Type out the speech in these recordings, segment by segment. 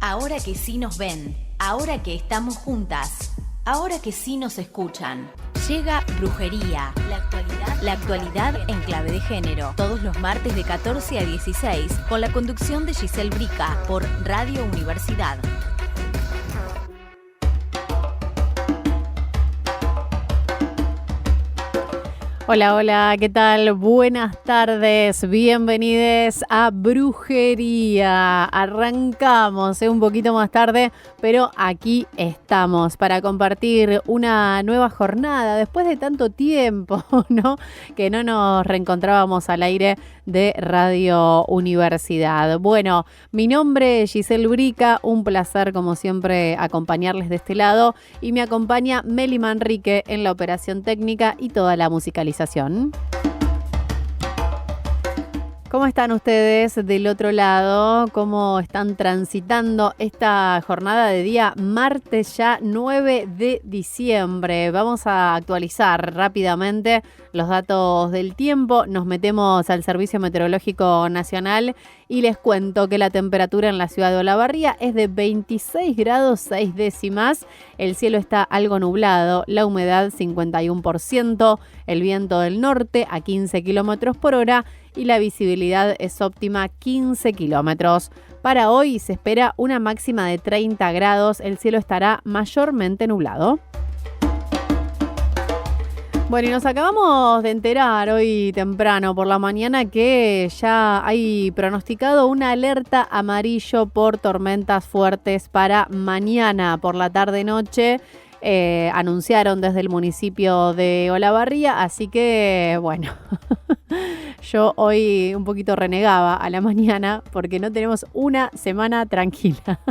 Ahora que sí nos ven, ahora que estamos juntas, ahora que sí nos escuchan. Llega Brujería, la actualidad en clave de género. Todos los martes de 14 a 16, con la conducción de Giselle Brica por Radio Universidad. Hola, hola, ¿qué tal? Buenas tardes, bienvenidos a Brujería. Arrancamos un poquito más tarde, pero aquí estamos para compartir una nueva jornada después de tanto tiempo, ¿no? Que no nos reencontrábamos al aire de Radio Universidad. Bueno, mi nombre es Giselle Brica, un placer como siempre acompañarles de este lado y me acompaña Meli Manrique en la operación técnica y toda la musicalización. ¿Cómo están ustedes del otro lado? ¿Cómo están transitando esta jornada de día martes ya 9 de diciembre? Vamos a actualizar rápidamente los datos del tiempo. Nos metemos al Servicio Meteorológico Nacional y les cuento que la temperatura en la ciudad de Olavarría es de 26 grados 6 décimas. El cielo está algo nublado, la humedad 51%, el viento del norte a 15 kilómetros por hora y la visibilidad es óptima 15 kilómetros. Para hoy se espera una máxima de 30 grados, el cielo estará mayormente nublado. Bueno, y nos acabamos de enterar hoy temprano por la mañana que ya hay pronosticado una alerta amarillo por tormentas fuertes para mañana por la tarde-noche. Anunciaron desde el municipio de Olavarría, así que bueno, yo hoy un poquito renegaba a la mañana porque no tenemos una semana tranquila.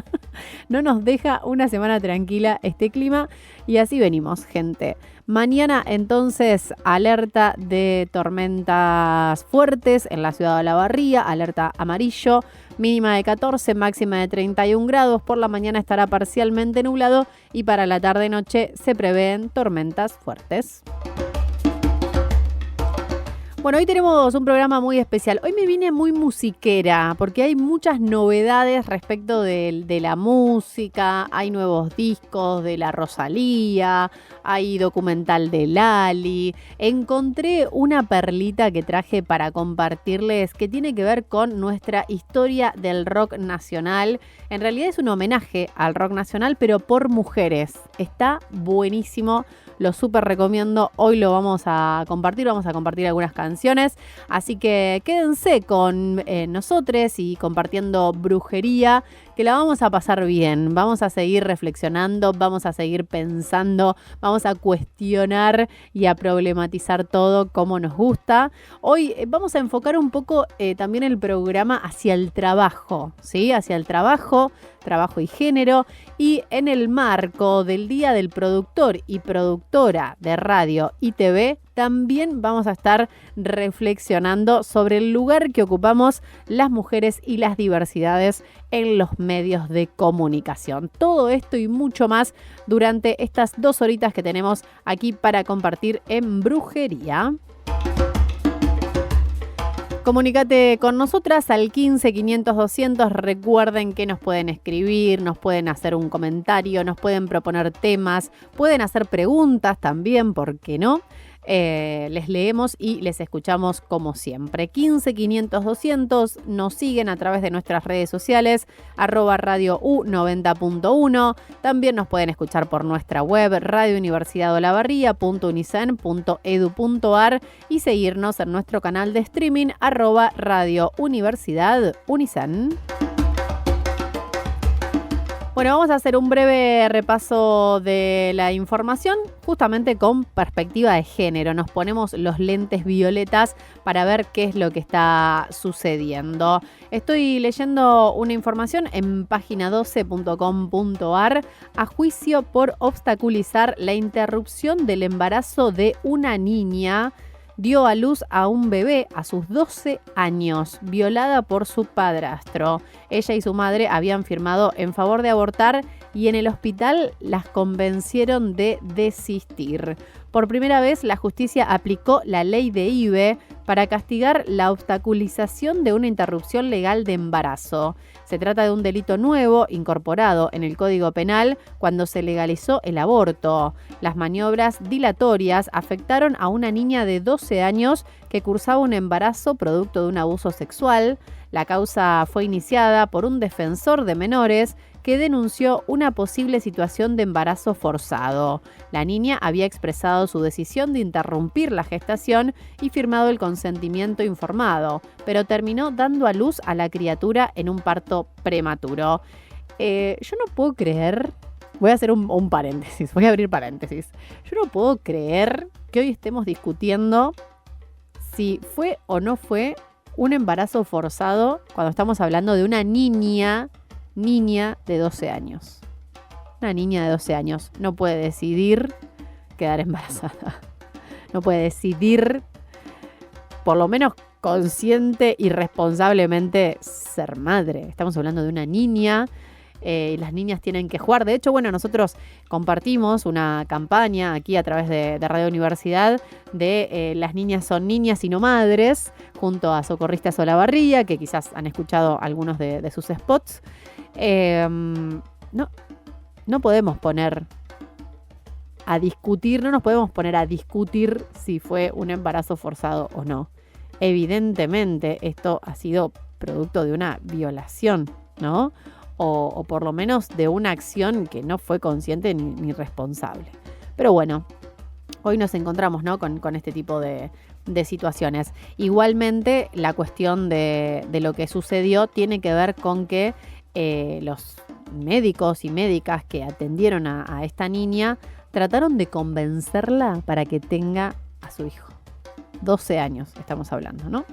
No nos deja una semana tranquila este clima y así venimos, gente. Mañana entonces alerta de tormentas fuertes en la ciudad de Olavarría, alerta amarillo, mínima de 14, máxima de 31 grados. Por la mañana estará parcialmente nublado y para la tarde-noche se prevén tormentas fuertes. Bueno, hoy tenemos un programa muy especial. Hoy me vine muy musiquera porque hay muchas novedades respecto de la música. Hay nuevos discos de la Rosalía, hay documental de Lali. Encontré una perlita que traje para compartirles que tiene que ver con nuestra historia del rock nacional. En realidad es un homenaje al rock nacional, pero por mujeres. Está buenísimo. Lo súper recomiendo, hoy lo vamos a compartir algunas canciones, así que quédense con nosotros y compartiendo Brujería, que la vamos a pasar bien, vamos a seguir reflexionando, vamos a seguir pensando, vamos a cuestionar y a problematizar todo como nos gusta. Hoy vamos a enfocar un poco también el programa hacia el trabajo, ¿sí? Hacia el trabajo y género, y en el marco del Día del Productor y Productora de Radio y TV, también vamos a estar reflexionando sobre el lugar que ocupamos las mujeres y las diversidades en los medios de comunicación. Todo esto y mucho más durante estas 2 horitas que tenemos aquí para compartir en Brujería. Comunícate con nosotras al 15 500 200. Recuerden que nos pueden escribir, nos pueden hacer un comentario, nos pueden proponer temas, pueden hacer preguntas también, ¿por qué no? Les leemos y les escuchamos como siempre. 15 500 200. Nos siguen a través de nuestras redes sociales, @Radio U90.1. También nos pueden escuchar por nuestra web, radiouniversidadolavarría.unicen.edu.ar, y seguirnos en nuestro canal de streaming, @Radio Universidad Unicen. Bueno, vamos a hacer un breve repaso de la información, justamente con perspectiva de género. Nos ponemos los lentes violetas para ver qué es lo que está sucediendo. Estoy leyendo una información en página12.com.ar. A juicio por obstaculizar la interrupción del embarazo de una niña. dio a luz a un bebé a sus 12 años, violada por su padrastro. Ella y su madre habían firmado en favor de abortar y en el hospital las convencieron de desistir. Por primera vez, la justicia aplicó la ley de IVE para castigar la obstaculización de una interrupción legal de embarazo. Se trata de un delito nuevo incorporado en el Código Penal cuando se legalizó el aborto. Las maniobras dilatorias afectaron a una niña de 12 años que cursaba un embarazo producto de un abuso sexual. La causa fue iniciada por un defensor de menores que denunció una posible situación de embarazo forzado. La niña había expresado su decisión de interrumpir la gestación y firmado el consentimiento informado, pero terminó dando a luz a la criatura en un parto prematuro. Yo no puedo creer, voy a hacer un paréntesis, voy a abrir paréntesis. Yo no puedo creer que hoy estemos discutiendo si fue o no fue un embarazo forzado cuando estamos hablando de una niña de 12 años. Una niña de 12 años no puede decidir quedar embarazada. No puede decidir, por lo menos consciente y responsablemente, ser madre. Estamos hablando de una niña. Las niñas tienen que jugar. De hecho, bueno, nosotros compartimos una campaña aquí a través de Radio Universidad de Las niñas son niñas y no madres, junto a Socorristas Olavarría, que quizás han escuchado algunos de sus spots. No podemos poner a discutir, no nos podemos poner a discutir si fue un embarazo forzado o no. Evidentemente, esto ha sido producto de una violación, ¿no? O por lo menos de una acción que no fue consciente ni responsable. Pero bueno, hoy nos encontramos, ¿no? con este tipo de situaciones. Igualmente, la cuestión de lo que sucedió tiene que ver con que los médicos y médicas que atendieron a esta niña trataron de convencerla para que tenga a su hijo. 12 años estamos hablando, ¿no?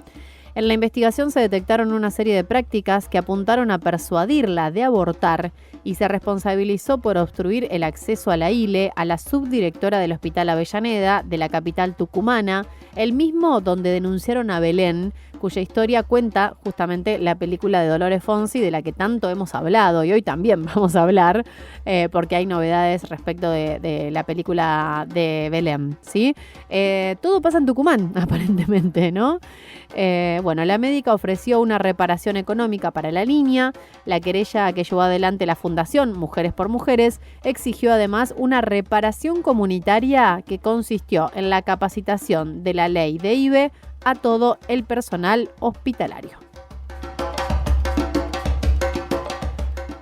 En la investigación se detectaron una serie de prácticas que apuntaron a persuadirla de abortar y se responsabilizó por obstruir el acceso a la ILE a la subdirectora del Hospital Avellaneda de la capital tucumana, el mismo donde denunciaron a Belén, cuya historia cuenta justamente la película de Dolores Fonsi, de la que tanto hemos hablado y hoy también vamos a hablar, porque hay novedades respecto de la película de Belén, ¿sí? Todo pasa en Tucumán, aparentemente, ¿no? Bueno, la médica ofreció una reparación económica para la niña. La querella que llevó adelante la Fundación Mujeres por Mujeres exigió además una reparación comunitaria que consistió en la capacitación de la ley de IVE a todo el personal hospitalario.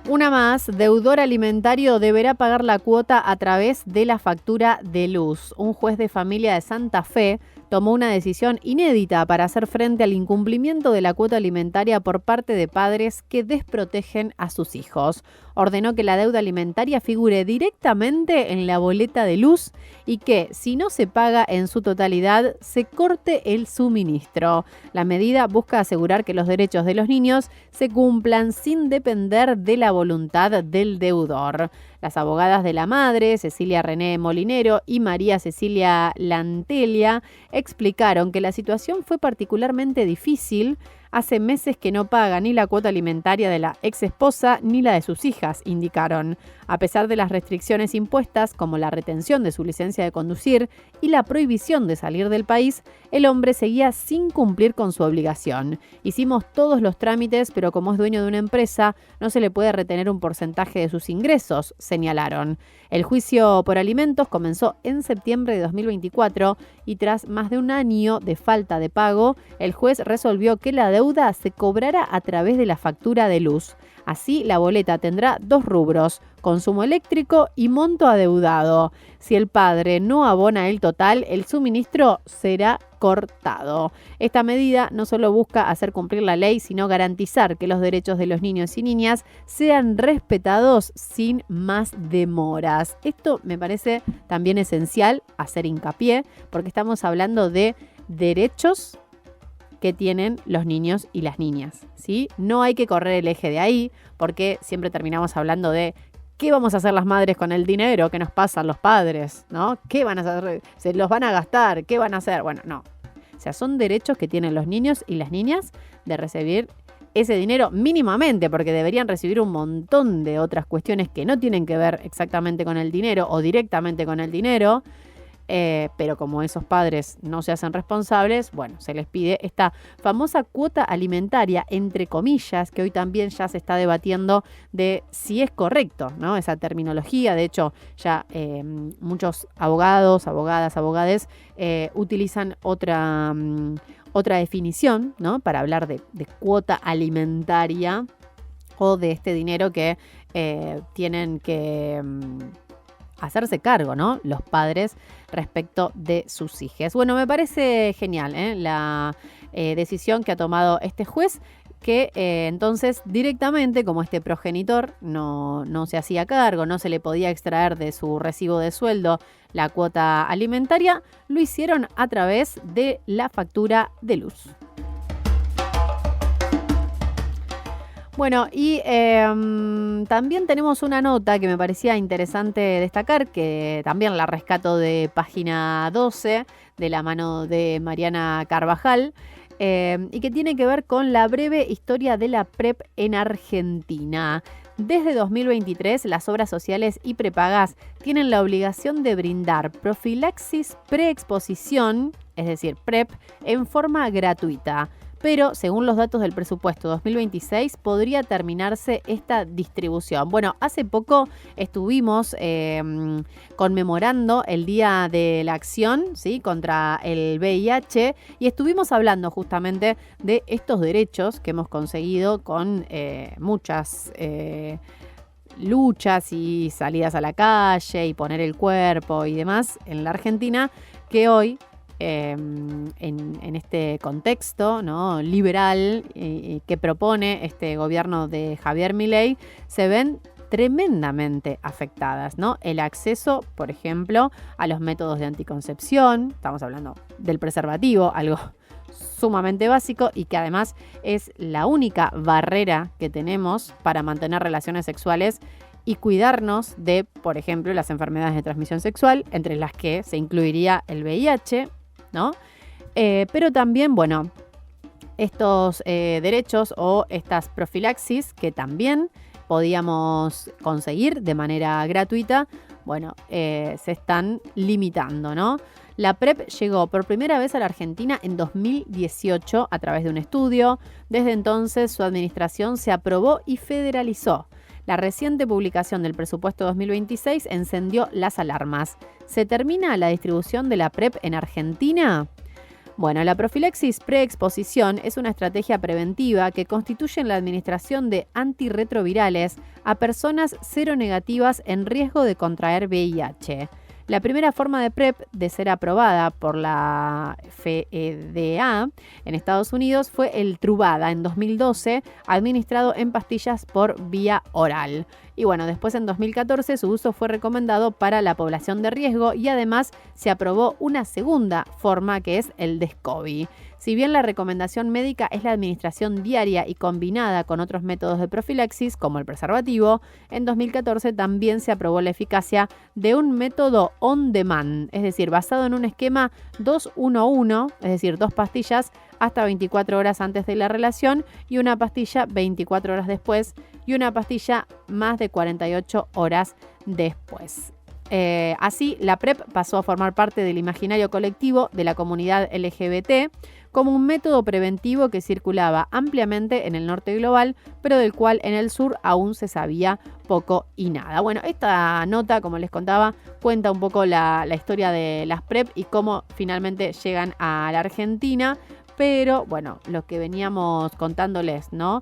Una más, deudor alimentario deberá pagar la cuota a través de la factura de luz. Un juez de familia de Santa Fe tomó una decisión inédita para hacer frente al incumplimiento de la cuota alimentaria por parte de padres que desprotegen a sus hijos. Ordenó que la deuda alimentaria figure directamente en la boleta de luz y que, si no se paga en su totalidad, se corte el suministro. La medida busca asegurar que los derechos de los niños se cumplan sin depender de la voluntad del deudor. Las abogadas de la madre, Cecilia René Molinero y María Cecilia Lantelia, explicaron que la situación fue particularmente difícil. Hace meses que no paga ni la cuota alimentaria de la ex esposa ni la de sus hijas, indicaron. A pesar de las restricciones impuestas, como la retención de su licencia de conducir y la prohibición de salir del país, el hombre seguía sin cumplir con su obligación. Hicimos todos los trámites, pero como es dueño de una empresa, no se le puede retener un porcentaje de sus ingresos, señalaron. El juicio por alimentos comenzó en septiembre de 2024 y tras más de un año de falta de pago, el juez resolvió que la deuda se cobrará a través de la factura de luz. Así, la boleta tendrá dos rubros: consumo eléctrico y monto adeudado. Si el padre no abona el total, el suministro será cortado. Esta medida no solo busca hacer cumplir la ley, sino garantizar que los derechos de los niños y niñas sean respetados sin más demoras. Esto me parece también esencial hacer hincapié, porque estamos hablando de derechos que tienen los niños y las niñas, ¿sí? No hay que correr el eje de ahí, porque siempre terminamos hablando de ¿qué vamos a hacer las madres con el dinero? ¿Qué nos pasan los padres? ¿No? ¿Qué van a hacer? ¿Se los van a gastar? ¿Qué van a hacer? Bueno, no. O sea, son derechos que tienen los niños y las niñas de recibir ese dinero mínimamente, porque deberían recibir un montón de otras cuestiones que no tienen que ver exactamente con el dinero o directamente con el dinero. Pero como esos padres no se hacen responsables, bueno, se les pide esta famosa cuota alimentaria, entre comillas, que hoy también ya se está debatiendo de si es correcto, ¿no? Esa terminología. De hecho, ya muchos abogados, abogadas, abogades utilizan otra definición, ¿no? Para hablar de cuota alimentaria o de este dinero que tienen que hacerse cargo, ¿no? Los padres respecto de sus hijos. Bueno, me parece genial la decisión que ha tomado este juez, que entonces directamente, como este progenitor no se hacía cargo, no se le podía extraer de su recibo de sueldo la cuota alimentaria, lo hicieron a través de la factura de luz. Bueno, y también tenemos una nota que me parecía interesante destacar, que también la rescato de página 12, de la mano de Mariana Carvajal, y que tiene que ver con la breve historia de la PrEP en Argentina. Desde 2023, las obras sociales y prepagas tienen la obligación de brindar profilaxis preexposición, es decir, PrEP, en forma gratuita. Pero, según los datos del presupuesto 2026, podría terminarse esta distribución. Bueno, hace poco estuvimos conmemorando el Día de la Acción, ¿sí?, contra el VIH, y estuvimos hablando justamente de estos derechos que hemos conseguido con muchas luchas y salidas a la calle y poner el cuerpo y demás en la Argentina, que hoy en este contexto, ¿no?, liberal que propone este gobierno de Javier Milei, se ven tremendamente afectadas, ¿no? El acceso, por ejemplo, a los métodos de anticoncepción, estamos hablando del preservativo, algo sumamente básico y que además es la única barrera que tenemos para mantener relaciones sexuales y cuidarnos de, por ejemplo, las enfermedades de transmisión sexual, entre las que se incluiría el VIH, ¿no? Pero también, bueno, estos derechos o estas profilaxis que también podíamos conseguir de manera gratuita, bueno, se están limitando, ¿no? La PrEP llegó por primera vez a la Argentina en 2018 a través de un estudio. Desde entonces su administración se aprobó y federalizó. La reciente publicación del presupuesto 2026 encendió las alarmas. ¿Se termina la distribución de la PrEP en Argentina? Bueno, la profilaxis preexposición es una estrategia preventiva que constituye la administración de antirretrovirales a personas seronegativas en riesgo de contraer VIH. La primera forma de PrEP de ser aprobada por la FDA en Estados Unidos fue el Truvada en 2012, administrado en pastillas por vía oral. Y bueno, después en 2014 su uso fue recomendado para la población de riesgo y además se aprobó una segunda forma que es el Descovy. Si bien la recomendación médica es la administración diaria y combinada con otros métodos de profilaxis, como el preservativo, en 2014 también se aprobó la eficacia de un método on demand, es decir, basado en un esquema 2-1-1, es decir, 2 pastillas hasta 24 horas antes de la relación y una pastilla 24 horas después y una pastilla más de 48 horas después. Así, la PrEP pasó a formar parte del imaginario colectivo de la comunidad LGBT como un método preventivo que circulaba ampliamente en el norte global, pero del cual en el sur aún se sabía poco y nada. Bueno, esta nota, como les contaba, cuenta un poco la historia de las PrEP y cómo finalmente llegan a la Argentina. Pero bueno, lo que veníamos contándoles, ¿no?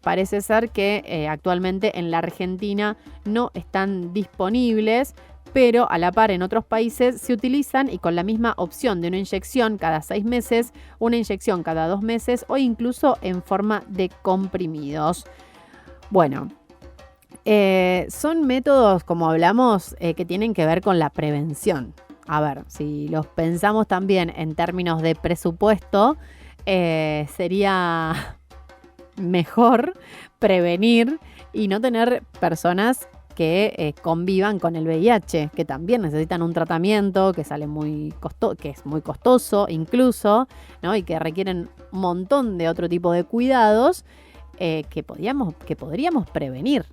Parece ser que actualmente en la Argentina no están disponibles, pero a la par en otros países se utilizan y con la misma opción de una inyección cada 6 meses, una inyección cada 2 meses o incluso en forma de comprimidos. Bueno, son métodos, como hablamos, que tienen que ver con la prevención. A ver, si los pensamos también en términos de presupuesto, sería mejor prevenir y no tener personas que convivan con el VIH, que también necesitan un tratamiento que sale que es muy costoso incluso, ¿no? Y que requieren un montón de otro tipo de cuidados que podríamos prevenir.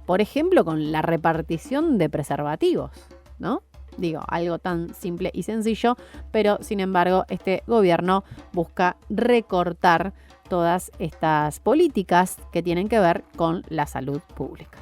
Por ejemplo, con la repartición de preservativos, ¿no? Digo, algo tan simple y sencillo, pero sin embargo este gobierno busca recortar todas estas políticas que tienen que ver con la salud pública.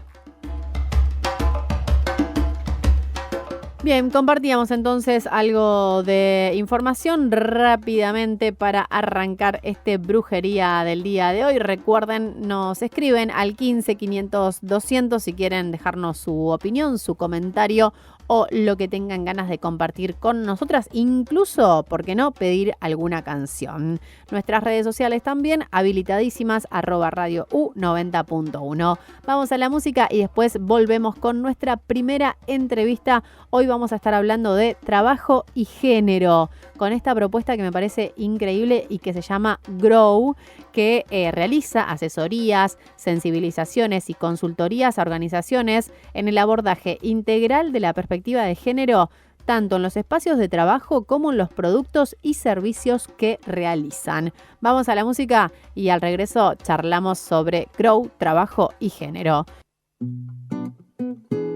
Bien, compartíamos entonces algo de información rápidamente para arrancar brujería del día de hoy. Recuerden, nos escriben al 15 500 200 si quieren dejarnos su opinión, su comentario o lo que tengan ganas de compartir con nosotras, incluso, ¿por qué no?, pedir alguna canción. Nuestras redes sociales también habilitadísimas, @radio U90.1. Vamos a la música y después volvemos con nuestra primera entrevista. Hoy vamos a estar hablando de trabajo y género, con esta propuesta que me parece increíble y que se llama Grow, que realiza asesorías, sensibilizaciones y consultorías a organizaciones en el abordaje integral de la perspectiva de género, tanto en los espacios de trabajo como en los productos y servicios que realizan. Vamos a la música y al regreso charlamos sobre Grow, trabajo y género.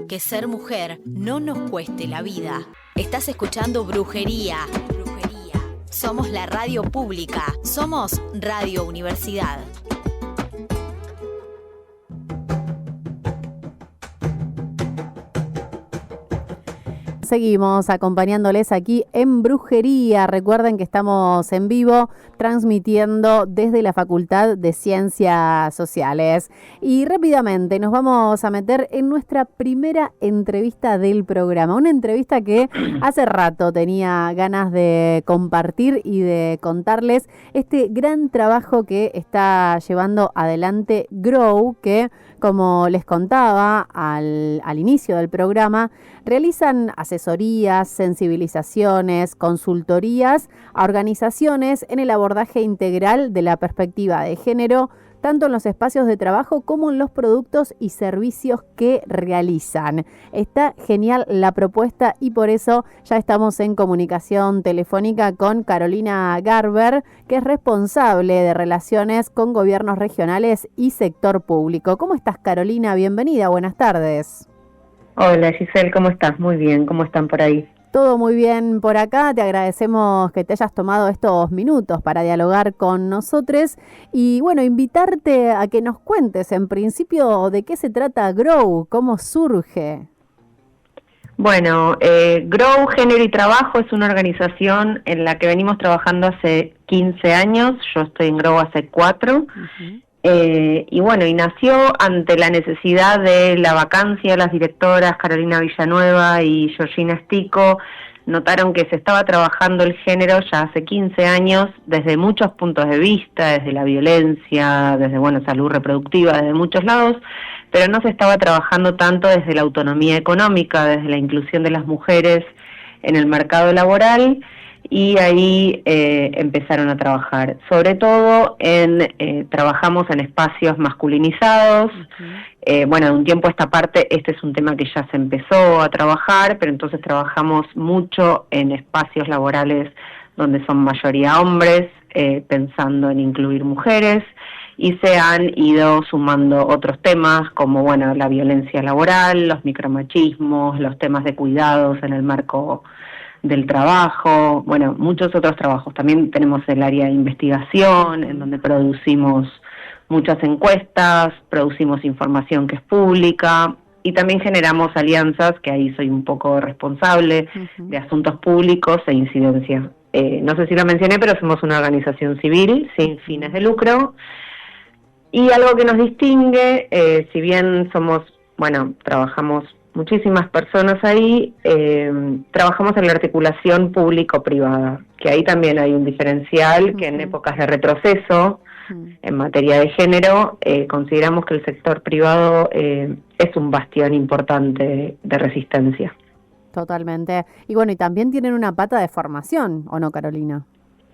Que ser mujer no nos cueste la vida. Estás escuchando Brujería. Somos la radio pública. Somos Radio Universidad. Seguimos acompañándoles aquí en Brujería. Recuerden que estamos en vivo transmitiendo desde la Facultad de Ciencias Sociales. Y rápidamente nos vamos a meter en nuestra primera entrevista del programa. Una entrevista que hace rato tenía ganas de compartir y de contarles este gran trabajo que está llevando adelante Grow, que, como les contaba al inicio del programa, realizan asesorías, sensibilizaciones, consultorías a organizaciones en el abordaje integral de la perspectiva de género, tanto en los espacios de trabajo como en los productos y servicios que realizan. Está genial la propuesta y por eso ya estamos en comunicación telefónica con Carolina Garber, que es responsable de relaciones con gobiernos regionales y sector público. ¿Cómo estás, Carolina? Bienvenida, buenas tardes. Hola Giselle, ¿cómo estás? Muy bien, ¿cómo están por ahí? Todo muy bien por acá, te agradecemos que te hayas tomado estos minutos para dialogar con nosotros y bueno, invitarte a que nos cuentes en principio de qué se trata Grow, cómo surge. Bueno, Grow, Género y Trabajo es una organización en la que venimos trabajando hace 15 años, yo estoy en Grow hace 4. Uh-huh. Y bueno, y nació ante la necesidad de la vacancia. Las directoras Carolina Villanueva y Georgina Stico notaron que se estaba trabajando el género ya hace 15 años desde muchos puntos de vista, desde la violencia, desde salud reproductiva, desde muchos lados, pero no se estaba trabajando tanto desde la autonomía económica, desde la inclusión de las mujeres en el mercado laboral. Y ahí empezaron a trabajar, sobre todo trabajamos en espacios masculinizados. Uh-huh. De un tiempo a esta parte este es un tema que ya se empezó a trabajar, pero entonces trabajamos mucho en espacios laborales donde son mayoría hombres, pensando en incluir mujeres, y se han ido sumando otros temas como la violencia laboral, los micromachismos, los temas de cuidados en el marco del trabajo, muchos otros trabajos. También tenemos el área de investigación, en donde producimos muchas encuestas, producimos información que es pública, y también generamos alianzas, que ahí soy un poco responsable, uh-huh, de asuntos públicos e incidencia. No sé si lo mencioné, pero somos una organización civil, sin fines de lucro, y algo que nos distingue, si bien trabajamos muchísimas personas ahí, trabajamos en la articulación público-privada, que ahí también hay un diferencial. Uh-huh. Que en épocas de retroceso, uh-huh, en materia de género, consideramos que el sector privado es un bastión importante de resistencia. Totalmente. Y y también tienen una pata de formación, ¿o no, Carolina?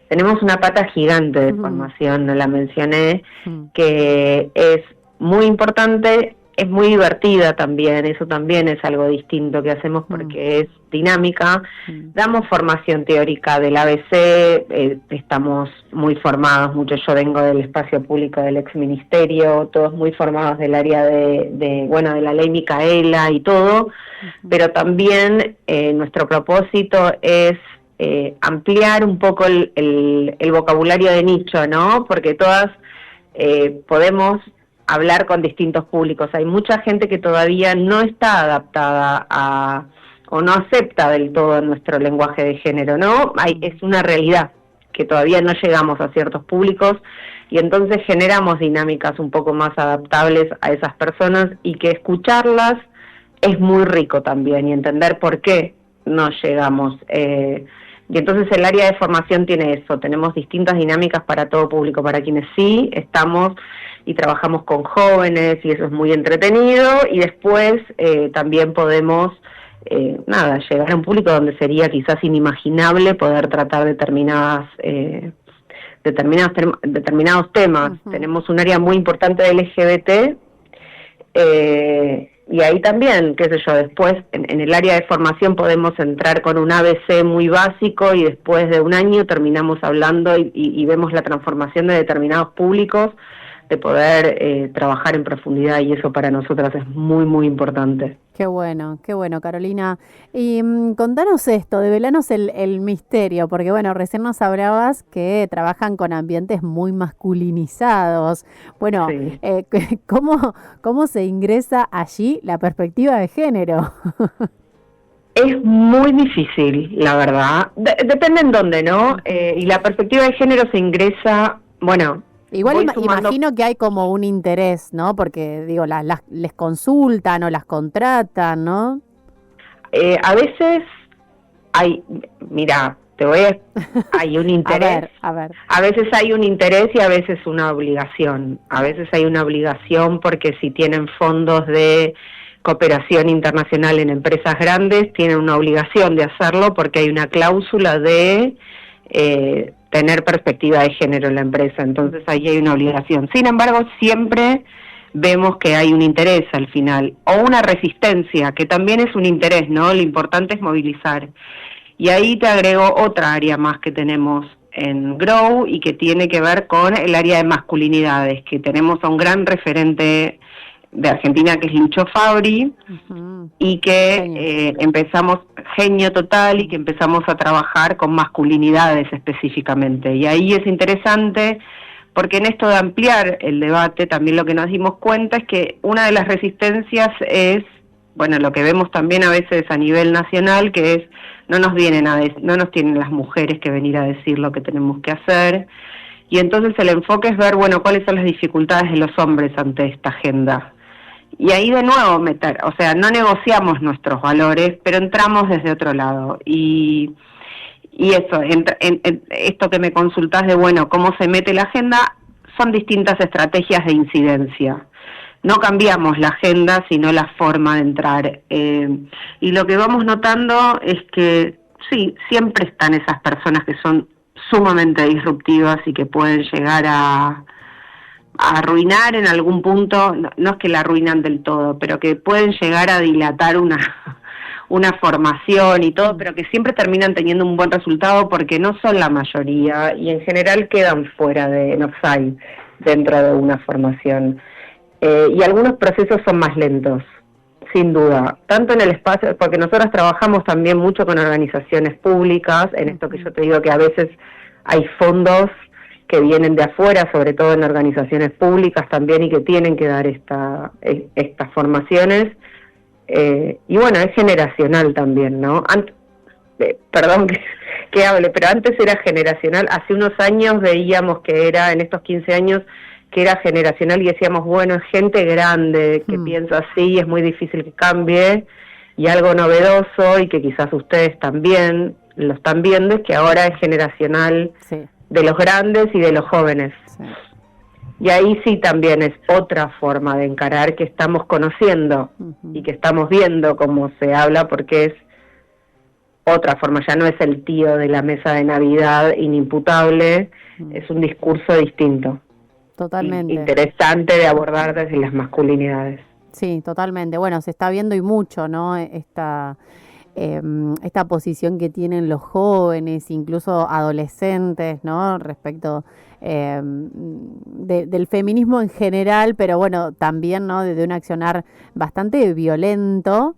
Tenemos una pata gigante de, uh-huh, formación, no la mencioné, uh-huh, que es muy importante. es muy divertida también, eso también es algo distinto que hacemos porque es dinámica. Damos formación teórica del ABC, estamos muy formados, mucho, yo vengo del espacio público del exministerio, todos muy formados del área de la ley Micaela y todo, pero también nuestro propósito es ampliar un poco el vocabulario de nicho, ¿no? Porque todas podemos hablar con distintos públicos. Hay mucha gente que todavía no está adaptada o no acepta del todo nuestro lenguaje de género, ¿no? Es una realidad que todavía no llegamos a ciertos públicos y entonces generamos dinámicas un poco más adaptables a esas personas y que escucharlas es muy rico también y entender por qué no llegamos. Y entonces el área de formación tiene eso, tenemos distintas dinámicas para todo público, para quienes sí estamos y trabajamos con jóvenes y eso es muy entretenido y después también podemos llegar a un público donde sería quizás inimaginable poder tratar determinados temas. Tenemos un área muy importante de LGBT y ahí también, qué sé yo, después en el área de formación podemos entrar con un ABC muy básico y después de un año terminamos hablando y vemos la transformación de determinados públicos, de poder trabajar en profundidad y eso para nosotras es muy, muy importante. Qué bueno, Carolina. Y contanos esto, develanos el misterio, porque bueno, recién nos hablabas que trabajan con ambientes muy masculinizados. Bueno, sí. ¿Cómo se ingresa allí la perspectiva de género? Es muy difícil, la verdad. Depende en dónde, ¿no? Y la perspectiva de género se ingresa, bueno... Igual imagino que hay como un interés, ¿no? Porque, digo, les consultan o las contratan, ¿no? A veces hay, mira, hay un interés. A ver. A veces hay un interés y a veces una obligación. A veces hay una obligación porque si tienen fondos de cooperación internacional en empresas grandes, tienen una obligación de hacerlo porque hay una cláusula de... tener perspectiva de género en la empresa, entonces ahí hay una obligación. Sin embargo, siempre vemos que hay un interés al final, o una resistencia, que también es un interés, ¿no? Lo importante es movilizar. Y ahí te agrego otra área más que tenemos en Grow y que tiene que ver con el área de masculinidades, que tenemos a un gran referente de Argentina que es Lucho Fabri, y que empezamos, genio total, y que empezamos a trabajar con masculinidades específicamente. Y ahí es interesante porque en esto de ampliar el debate también lo que nos dimos cuenta es que una de las resistencias es, bueno, lo que vemos también a veces a nivel nacional, que es no nos tienen las mujeres que venir a decir lo que tenemos que hacer. Y entonces el enfoque es ver, bueno, cuáles son las dificultades de los hombres ante esta agenda. Y ahí de nuevo no negociamos nuestros valores, pero entramos desde otro lado. Y eso, esto que me consultás de, bueno, cómo se mete la agenda, son distintas estrategias de incidencia. No cambiamos la agenda, sino la forma de entrar. Y lo que vamos notando es que, sí, siempre están esas personas que son sumamente disruptivas y que pueden llegar a arruinar en algún punto, no es que la arruinan del todo, pero que pueden llegar a dilatar una formación y todo, pero que siempre terminan teniendo un buen resultado porque no son la mayoría y en general quedan fuera en offside dentro de una formación. Y algunos procesos son más lentos, sin duda, tanto en el espacio, porque nosotros trabajamos también mucho con organizaciones públicas, en esto que yo te digo que a veces hay fondos que vienen de afuera, sobre todo en organizaciones públicas también, y que tienen que dar estas formaciones. Y bueno, es generacional también, ¿no? Perdón que hable, pero antes era generacional. Hace unos años veíamos que era, en estos 15 años, que era generacional y decíamos, bueno, es gente grande que piensa así, es muy difícil que cambie, y algo novedoso, y que quizás ustedes también lo están viendo, es que ahora es generacional. Sí. De los grandes y de los jóvenes. Sí. Y ahí sí también es otra forma de encarar que estamos conociendo y que estamos viendo cómo se habla, porque es otra forma, ya no es el tío de la mesa de Navidad inimputable, es un discurso distinto. Totalmente. Interesante de abordar desde las masculinidades. Sí, totalmente. Bueno, se está viendo y mucho, ¿no? Esta posición que tienen los jóvenes, incluso adolescentes, ¿no? Respecto del feminismo en general, pero bueno, también, ¿no? De un accionar bastante violento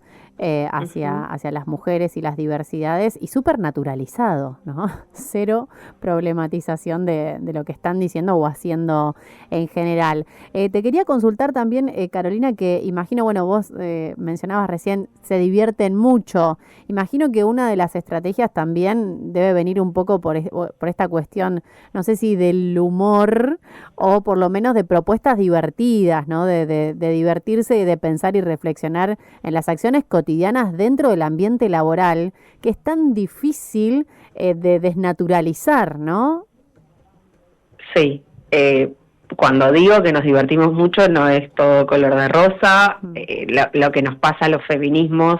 hacia las mujeres y las diversidades y súper naturalizado, ¿no? Cero problematización de lo que están diciendo o haciendo en general. Te quería consultar también, Carolina, que imagino, bueno, vos mencionabas recién, se divierten mucho. Imagino que una de las estrategias también debe venir un poco por esta cuestión, no sé si del humor o por lo menos de propuestas divertidas, ¿no? De divertirse y de pensar y reflexionar en las acciones cotidianas dentro del ambiente laboral, que es tan difícil de desnaturalizar, ¿no? Sí, cuando digo que nos divertimos mucho no es todo color de rosa, lo que nos pasa a los feminismos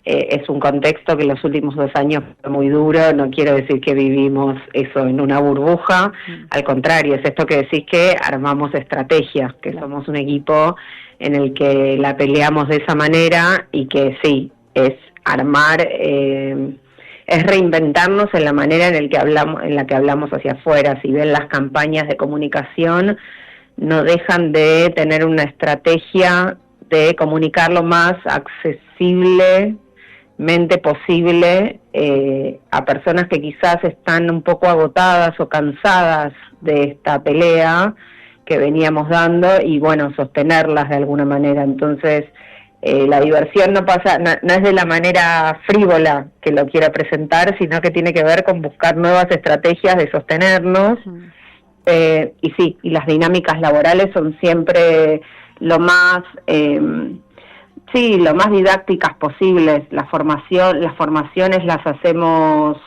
es un contexto que en los últimos 2 años fue muy duro, no quiero decir que vivimos eso en una burbuja, al contrario, es esto que decís que armamos estrategias, que somos un equipo en el que la peleamos de esa manera y que sí, es armar, es reinventarnos en la manera en la que hablamos hacia afuera. Si ven las campañas de comunicación, no dejan de tener una estrategia de comunicar lo más accesiblemente posible a personas que quizás están un poco agotadas o cansadas de esta pelea que veníamos dando y bueno, sostenerlas de alguna manera. Entonces, la diversión no es de la manera frívola que lo quiera presentar, sino que tiene que ver con buscar nuevas estrategias de sostenernos. Y sí, y las dinámicas laborales son siempre lo más didácticas posibles. Las formaciones las hacemos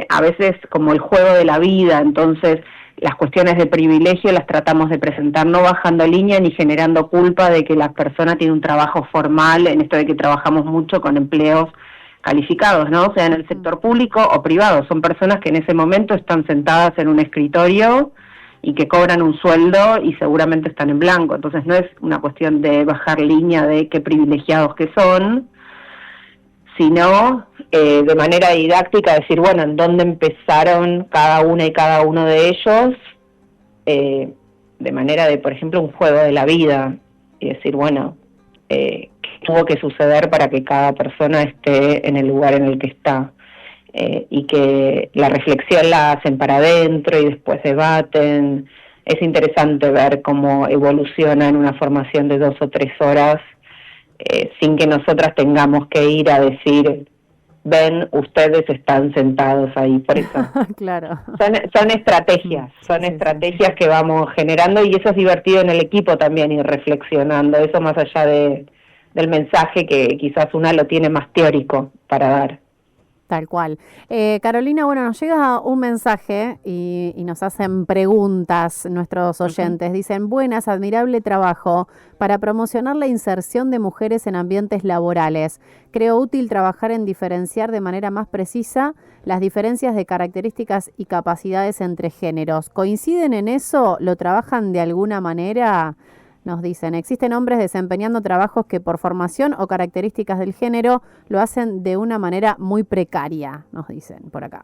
a veces como el juego de la vida, entonces las cuestiones de privilegio las tratamos de presentar no bajando línea ni generando culpa de que la persona tiene un trabajo formal, en esto de que trabajamos mucho con empleos calificados, ¿no? Sea en el sector público o privado. Son personas que en ese momento están sentadas en un escritorio y que cobran un sueldo y seguramente están en blanco. Entonces no es una cuestión de bajar línea de qué privilegiados que son, sino de manera didáctica decir, bueno, en dónde empezaron cada una y cada uno de ellos, de manera de, por ejemplo, un juego de la vida, y decir, bueno, qué tuvo que suceder para que cada persona esté en el lugar en el que está, y que la reflexión la hacen para adentro y después debaten. Es interesante ver cómo evoluciona en una formación de 2 o 3 horas, sin que nosotras tengamos que ir a decir, ven, ustedes están sentados ahí, por eso. Claro. Son estrategias, estrategias que vamos generando y eso es divertido en el equipo también, ir reflexionando, eso más allá del mensaje que quizás una lo tiene más teórico para dar. Tal cual. Carolina, bueno, nos llega un mensaje y nos hacen preguntas nuestros oyentes. Dicen, buenas, admirable trabajo para promocionar la inserción de mujeres en ambientes laborales. Creo útil trabajar en diferenciar de manera más precisa las diferencias de características y capacidades entre géneros. ¿Coinciden en eso? ¿Lo trabajan de alguna manera? Nos dicen, existen hombres desempeñando trabajos que por formación o características del género lo hacen de una manera muy precaria, nos dicen por acá.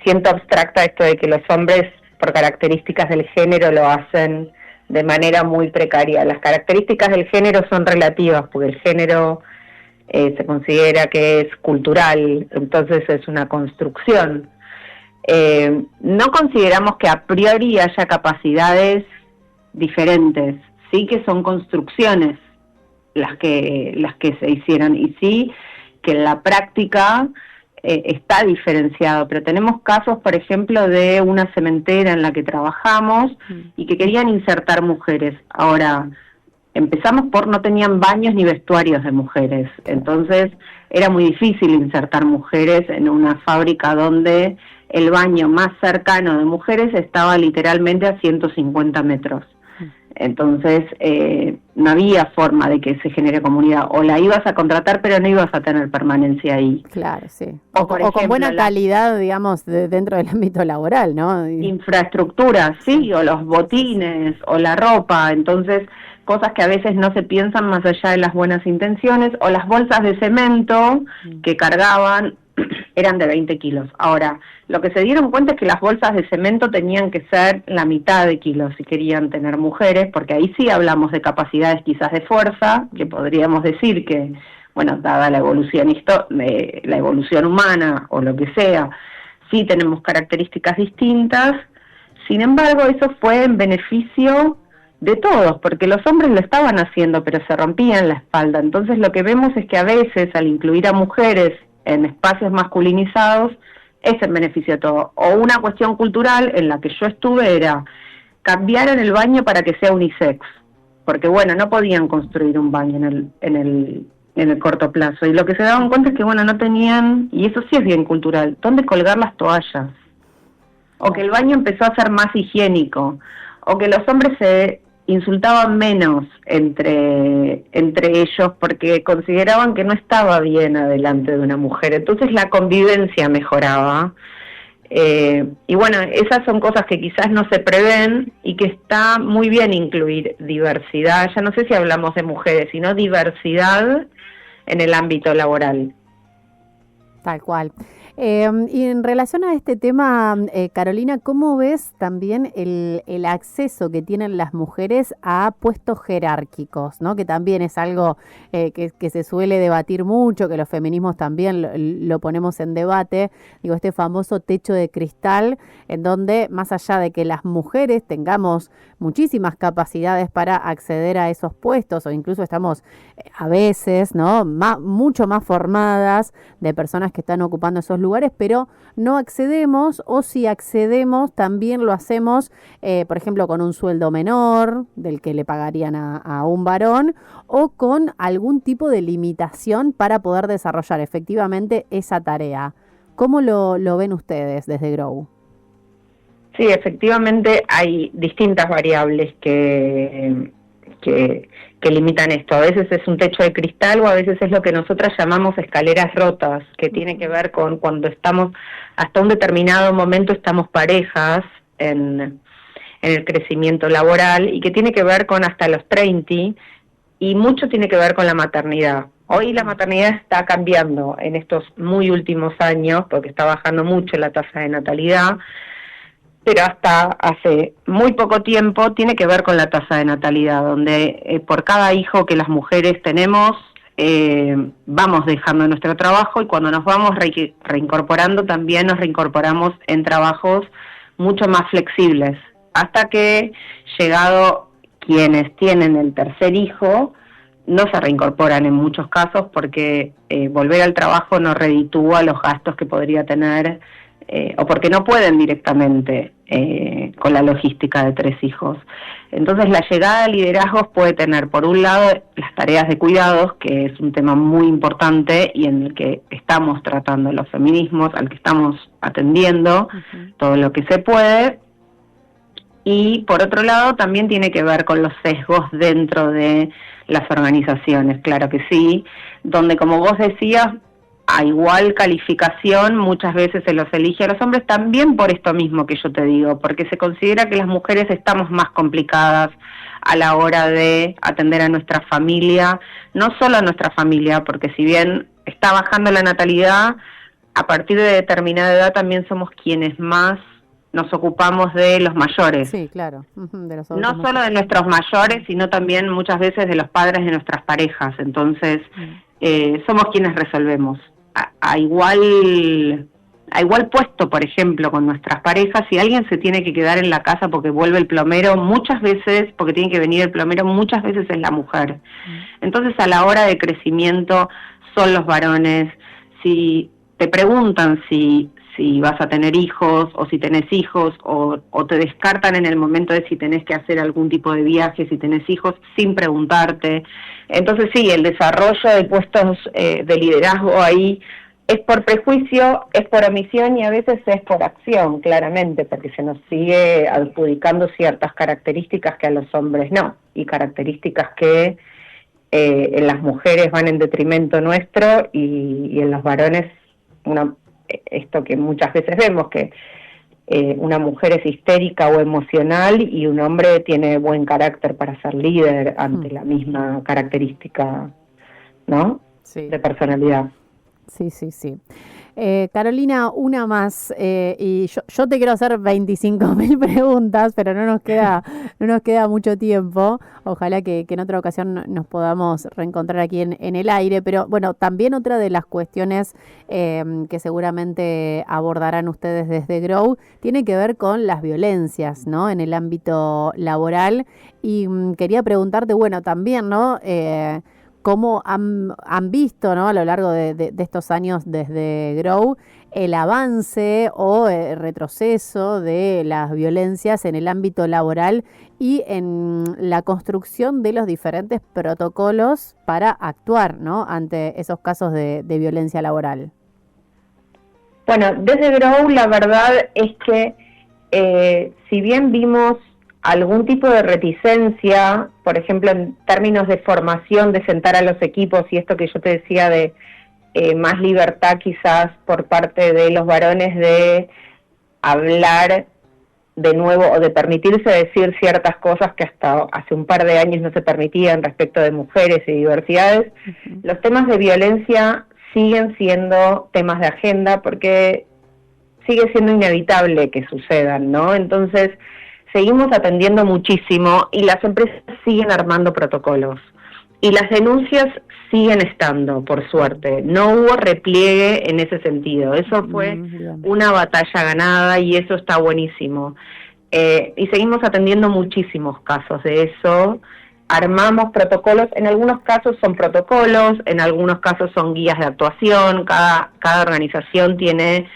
Siento abstracta esto de que los hombres por características del género lo hacen de manera muy precaria. Las características del género son relativas, porque el género se considera que es cultural, entonces es una construcción. No consideramos que a priori haya capacidades diferentes, sí que son construcciones las que se hicieron, y sí que en la práctica está diferenciado, pero tenemos casos, por ejemplo, de una cementera en la que trabajamos y que querían insertar mujeres. Ahora, empezamos no tenían baños ni vestuarios de mujeres, entonces era muy difícil insertar mujeres en una fábrica donde el baño más cercano de mujeres estaba literalmente a 150 metros. Entonces, no había forma de que se genere comunidad. O la ibas a contratar, pero no ibas a tener permanencia ahí. Claro, sí. O con buena calidad, digamos, dentro del ámbito laboral, ¿no? Infraestructura, sí, o los botines, o la ropa. Entonces, cosas que a veces no se piensan más allá de las buenas intenciones, o las bolsas de cemento que cargaban eran de 20 kilos. Ahora, lo que se dieron cuenta es que las bolsas de cemento tenían que ser la mitad de kilos si querían tener mujeres, porque ahí sí hablamos de capacidades quizás de fuerza, que podríamos decir que, bueno, dada la evolución la evolución humana o lo que sea, sí tenemos características distintas. Sin embargo, eso fue en beneficio de todos, porque los hombres lo estaban haciendo, pero se rompían la espalda. Entonces lo que vemos es que a veces, al incluir a mujeres en espacios masculinizados, es en beneficio de todo. O una cuestión cultural en la que yo estuve era cambiar en el baño para que sea unisex, porque bueno, no podían construir un baño en el corto plazo, y lo que se daban cuenta es que bueno, no tenían, y eso sí es bien cultural, dónde colgar las toallas, o que el baño empezó a ser más higiénico, o que los hombres se insultaban menos entre ellos porque consideraban que no estaba bien adelante de una mujer. Entonces la convivencia mejoraba. Y bueno, esas son cosas que quizás no se prevén y que está muy bien incluir diversidad. Ya no sé si hablamos de mujeres, sino diversidad en el ámbito laboral. Tal cual. Y en relación a este tema, Carolina, ¿cómo ves también el acceso que tienen las mujeres a puestos jerárquicos, ¿no? Que también es algo que se suele debatir mucho, que los feminismos también lo ponemos en debate, digo, este famoso techo de cristal, en donde más allá de que las mujeres tengamos muchísimas capacidades para acceder a esos puestos, o incluso estamos a veces, ¿no?, mucho más formadas de personas que están ocupando esos lugares, pero no accedemos, o si accedemos también lo hacemos, por ejemplo, con un sueldo menor del que le pagarían a un varón, o con algún tipo de limitación para poder desarrollar efectivamente esa tarea. ¿Cómo lo ven ustedes desde Grow? Sí, efectivamente hay distintas variables que limitan esto. A veces es un techo de cristal o a veces es lo que nosotras llamamos escaleras rotas, que tiene que ver con cuando estamos, hasta un determinado momento estamos parejas en el crecimiento laboral, y que tiene que ver con hasta los 30, y mucho tiene que ver con la maternidad. Hoy la maternidad está cambiando en estos muy últimos años, porque está bajando mucho la tasa de natalidad, pero hasta hace muy poco tiempo tiene que ver con la tasa de natalidad, donde por cada hijo que las mujeres tenemos, vamos dejando nuestro trabajo, y cuando nos vamos reincorporando, también nos reincorporamos en trabajos mucho más flexibles, hasta que, llegado quienes tienen el tercer hijo, no se reincorporan en muchos casos, porque volver al trabajo no reditúa los gastos que podría tener, o porque no pueden directamente con la logística de 3 hijos. Entonces la llegada a liderazgos puede tener, por un lado, las tareas de cuidados, que es un tema muy importante y en el que estamos tratando los feminismos, al que estamos atendiendo todo lo que se puede, y por otro lado también tiene que ver con los sesgos dentro de las organizaciones, claro que sí, donde, como vos decías, a igual calificación muchas veces se los elige a los hombres, también por esto mismo que yo te digo, porque se considera que las mujeres estamos más complicadas a la hora de atender a nuestra familia, no solo a nuestra familia, porque si bien está bajando la natalidad, a partir de determinada edad también somos quienes más nos ocupamos de los mayores. Sí, claro. De los no solo de nuestros mayores, sino también muchas veces de los padres de nuestras parejas. Entonces, somos quienes resolvemos. A igual puesto, por ejemplo, con nuestras parejas, si alguien se tiene que quedar en la casa porque vuelve el plomero, muchas veces, porque tiene que venir el plomero, muchas veces es la mujer. Entonces, a la hora de crecimiento, son los varones. Si te preguntan si vas a tener hijos, o si tenés hijos, o te descartan en el momento de si tenés que hacer algún tipo de viaje, si tenés hijos, sin preguntarte. Entonces sí, el desarrollo de puestos de liderazgo ahí es por prejuicio, es por omisión y a veces es por acción, claramente, porque se nos sigue adjudicando ciertas características que a los hombres no, y características que en las mujeres van en detrimento nuestro y en los varones, esto que muchas veces vemos, que una mujer es histérica o emocional y un hombre tiene buen carácter para ser líder ante la misma característica, ¿no? Sí. De personalidad. Sí. Carolina, una más, y yo te quiero hacer 25.000 preguntas, pero no nos queda mucho tiempo. Ojalá que en otra ocasión nos podamos reencontrar aquí en el aire. Pero bueno, también otra de las cuestiones que seguramente abordarán ustedes desde Grow tiene que ver con las violencias, ¿no? En el ámbito laboral. Y quería preguntarte, bueno, también, ¿no? ¿Cómo han visto, ¿no? A lo largo de estos años desde Grow el avance o el retroceso de las violencias en el ámbito laboral y en la construcción de los diferentes protocolos para actuar, ¿no? Ante esos casos de violencia laboral? Bueno, desde Grow la verdad es que si bien vimos algún tipo de reticencia, por ejemplo, en términos de formación, de sentar a los equipos y esto que yo te decía de más libertad quizás por parte de los varones de hablar de nuevo o de permitirse decir ciertas cosas que hasta hace un par de años no se permitían respecto de mujeres y diversidades. Uh-huh. Los temas de violencia siguen siendo temas de agenda porque sigue siendo inevitable que sucedan, ¿no? Entonces, seguimos atendiendo muchísimo y las empresas siguen armando protocolos. Y las denuncias siguen estando, por suerte. No hubo repliegue en ese sentido. Eso fue una batalla ganada y eso está buenísimo. Y seguimos atendiendo muchísimos casos de eso. Armamos protocolos, en algunos casos son protocolos, en algunos casos son guías de actuación. Cada organización tiene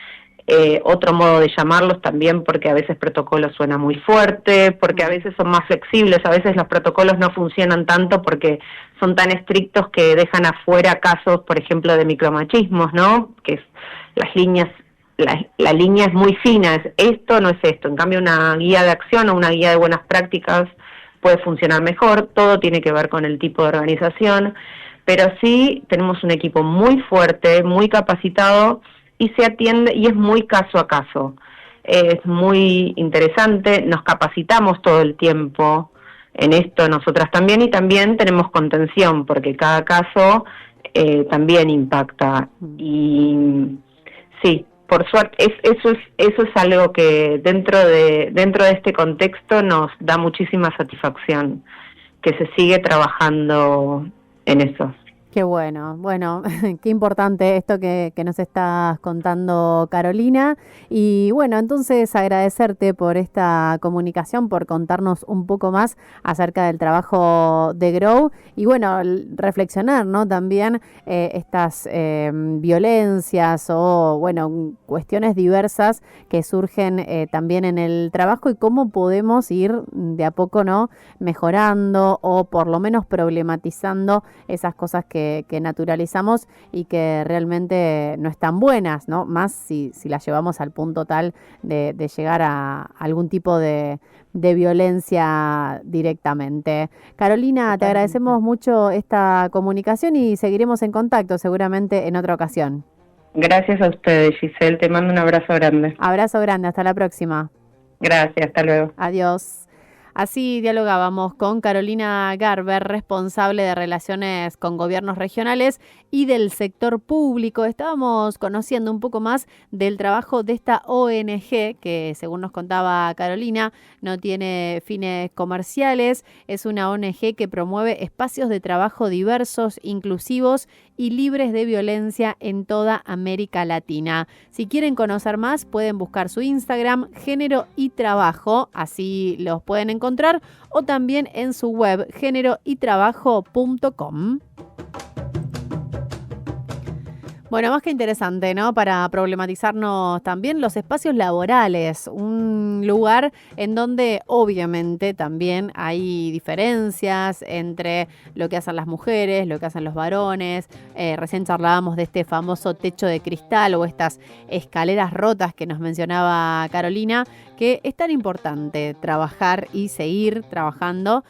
otro modo de llamarlos también, porque a veces protocolo suena muy fuerte, porque a veces son más flexibles, a veces los protocolos no funcionan tanto porque son tan estrictos que dejan afuera casos, por ejemplo, de micromachismos, ¿no? Que es las líneas, la línea es muy fina, es esto, no es esto. En cambio, una guía de acción o una guía de buenas prácticas puede funcionar mejor. Todo tiene que ver con el tipo de organización, pero sí tenemos un equipo muy fuerte, muy capacitado, y se atiende, y es muy caso a caso. Es muy interesante, nos capacitamos todo el tiempo en esto nosotras también, y también tenemos contención, porque cada caso también impacta. Y sí, por suerte, eso es algo que dentro de este contexto nos da muchísima satisfacción, que se sigue trabajando en eso. Qué bueno, qué importante esto que nos estás contando, Carolina. Y bueno, entonces agradecerte por esta comunicación, por contarnos un poco más acerca del trabajo de Grow y bueno, reflexionar, ¿no? También estas violencias o bueno, cuestiones diversas que surgen también en el trabajo y cómo podemos ir de a poco, ¿no? Mejorando o por lo menos problematizando esas cosas que naturalizamos y que realmente no están buenas, ¿no? Más si las llevamos al punto tal de llegar a algún tipo de violencia directamente. Carolina, te agradecemos mucho esta comunicación y seguiremos en contacto seguramente en otra ocasión. Gracias a ustedes, Giselle. Te mando un abrazo grande. Abrazo grande. Hasta la próxima. Gracias. Hasta luego. Adiós. Así dialogábamos con Carolina Garber, responsable de Relaciones con Gobiernos Regionales y del sector público. Estábamos conociendo un poco más del trabajo de esta ONG que, según nos contaba Carolina, no tiene fines comerciales. Es una ONG que promueve espacios de trabajo diversos, inclusivos y libres de violencia en toda América Latina. Si quieren conocer más, pueden buscar su Instagram, Género y Trabajo, así los pueden encontrar, o también en su web, géneroytrabajo.com. Bueno, más que interesante, ¿no? Para problematizarnos también los espacios laborales, un lugar en donde obviamente también hay diferencias entre lo que hacen las mujeres, lo que hacen los varones. Recién charlábamos de este famoso techo de cristal o estas escaleras rotas que nos mencionaba Carolina, que es tan importante trabajar y seguir trabajando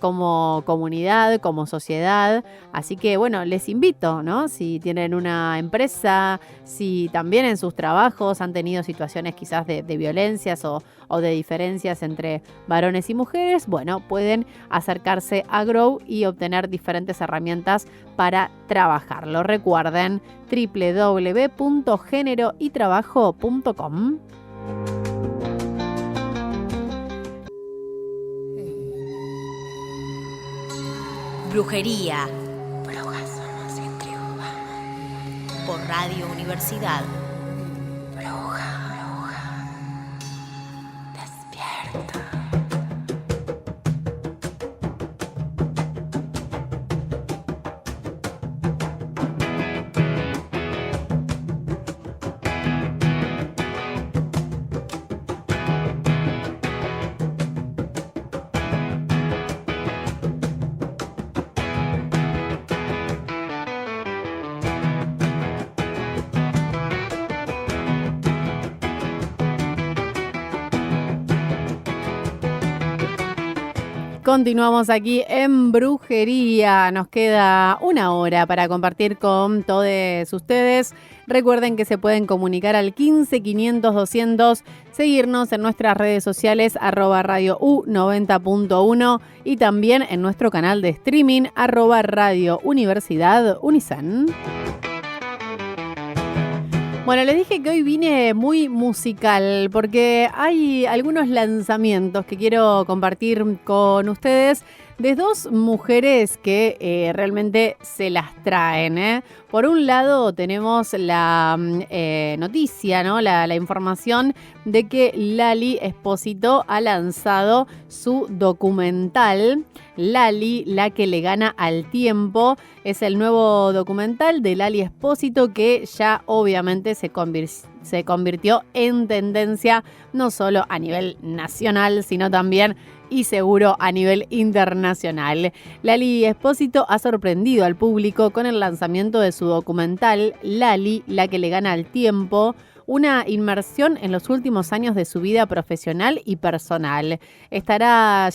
como comunidad, como sociedad. Así que bueno, les invito, ¿no? Si tienen una empresa, si también en sus trabajos han tenido situaciones quizás de violencias o de diferencias entre varones y mujeres, bueno, pueden acercarse a Grow y obtener diferentes herramientas para trabajarlo. Recuerden www.generoytrabajo.com. Brujería. Brujas somos y tribu vamos. Por Radio Universidad. Bruja. Despierta. Continuamos aquí en Brujería. Nos queda una hora para compartir con todos ustedes. Recuerden que se pueden comunicar al 15 500 200, seguirnos en nuestras redes sociales @Radio U90.1 y también en nuestro canal de streaming @Radio Universidad Unisan. Bueno, les dije que hoy vine muy musical porque hay algunos lanzamientos que quiero compartir con ustedes de dos mujeres que realmente se las traen. Por un lado tenemos la noticia, ¿no? La información de que Lali Espósito ha lanzado su documental. Lali, la que le gana al tiempo, es el nuevo documental de Lali Espósito que ya obviamente se convirtió en tendencia no solo a nivel nacional, sino también y seguro a nivel internacional. Lali Espósito ha sorprendido al público con el lanzamiento de su documental Lali, la que le gana al tiempo, una inmersión en los últimos años de su vida profesional y personal. Está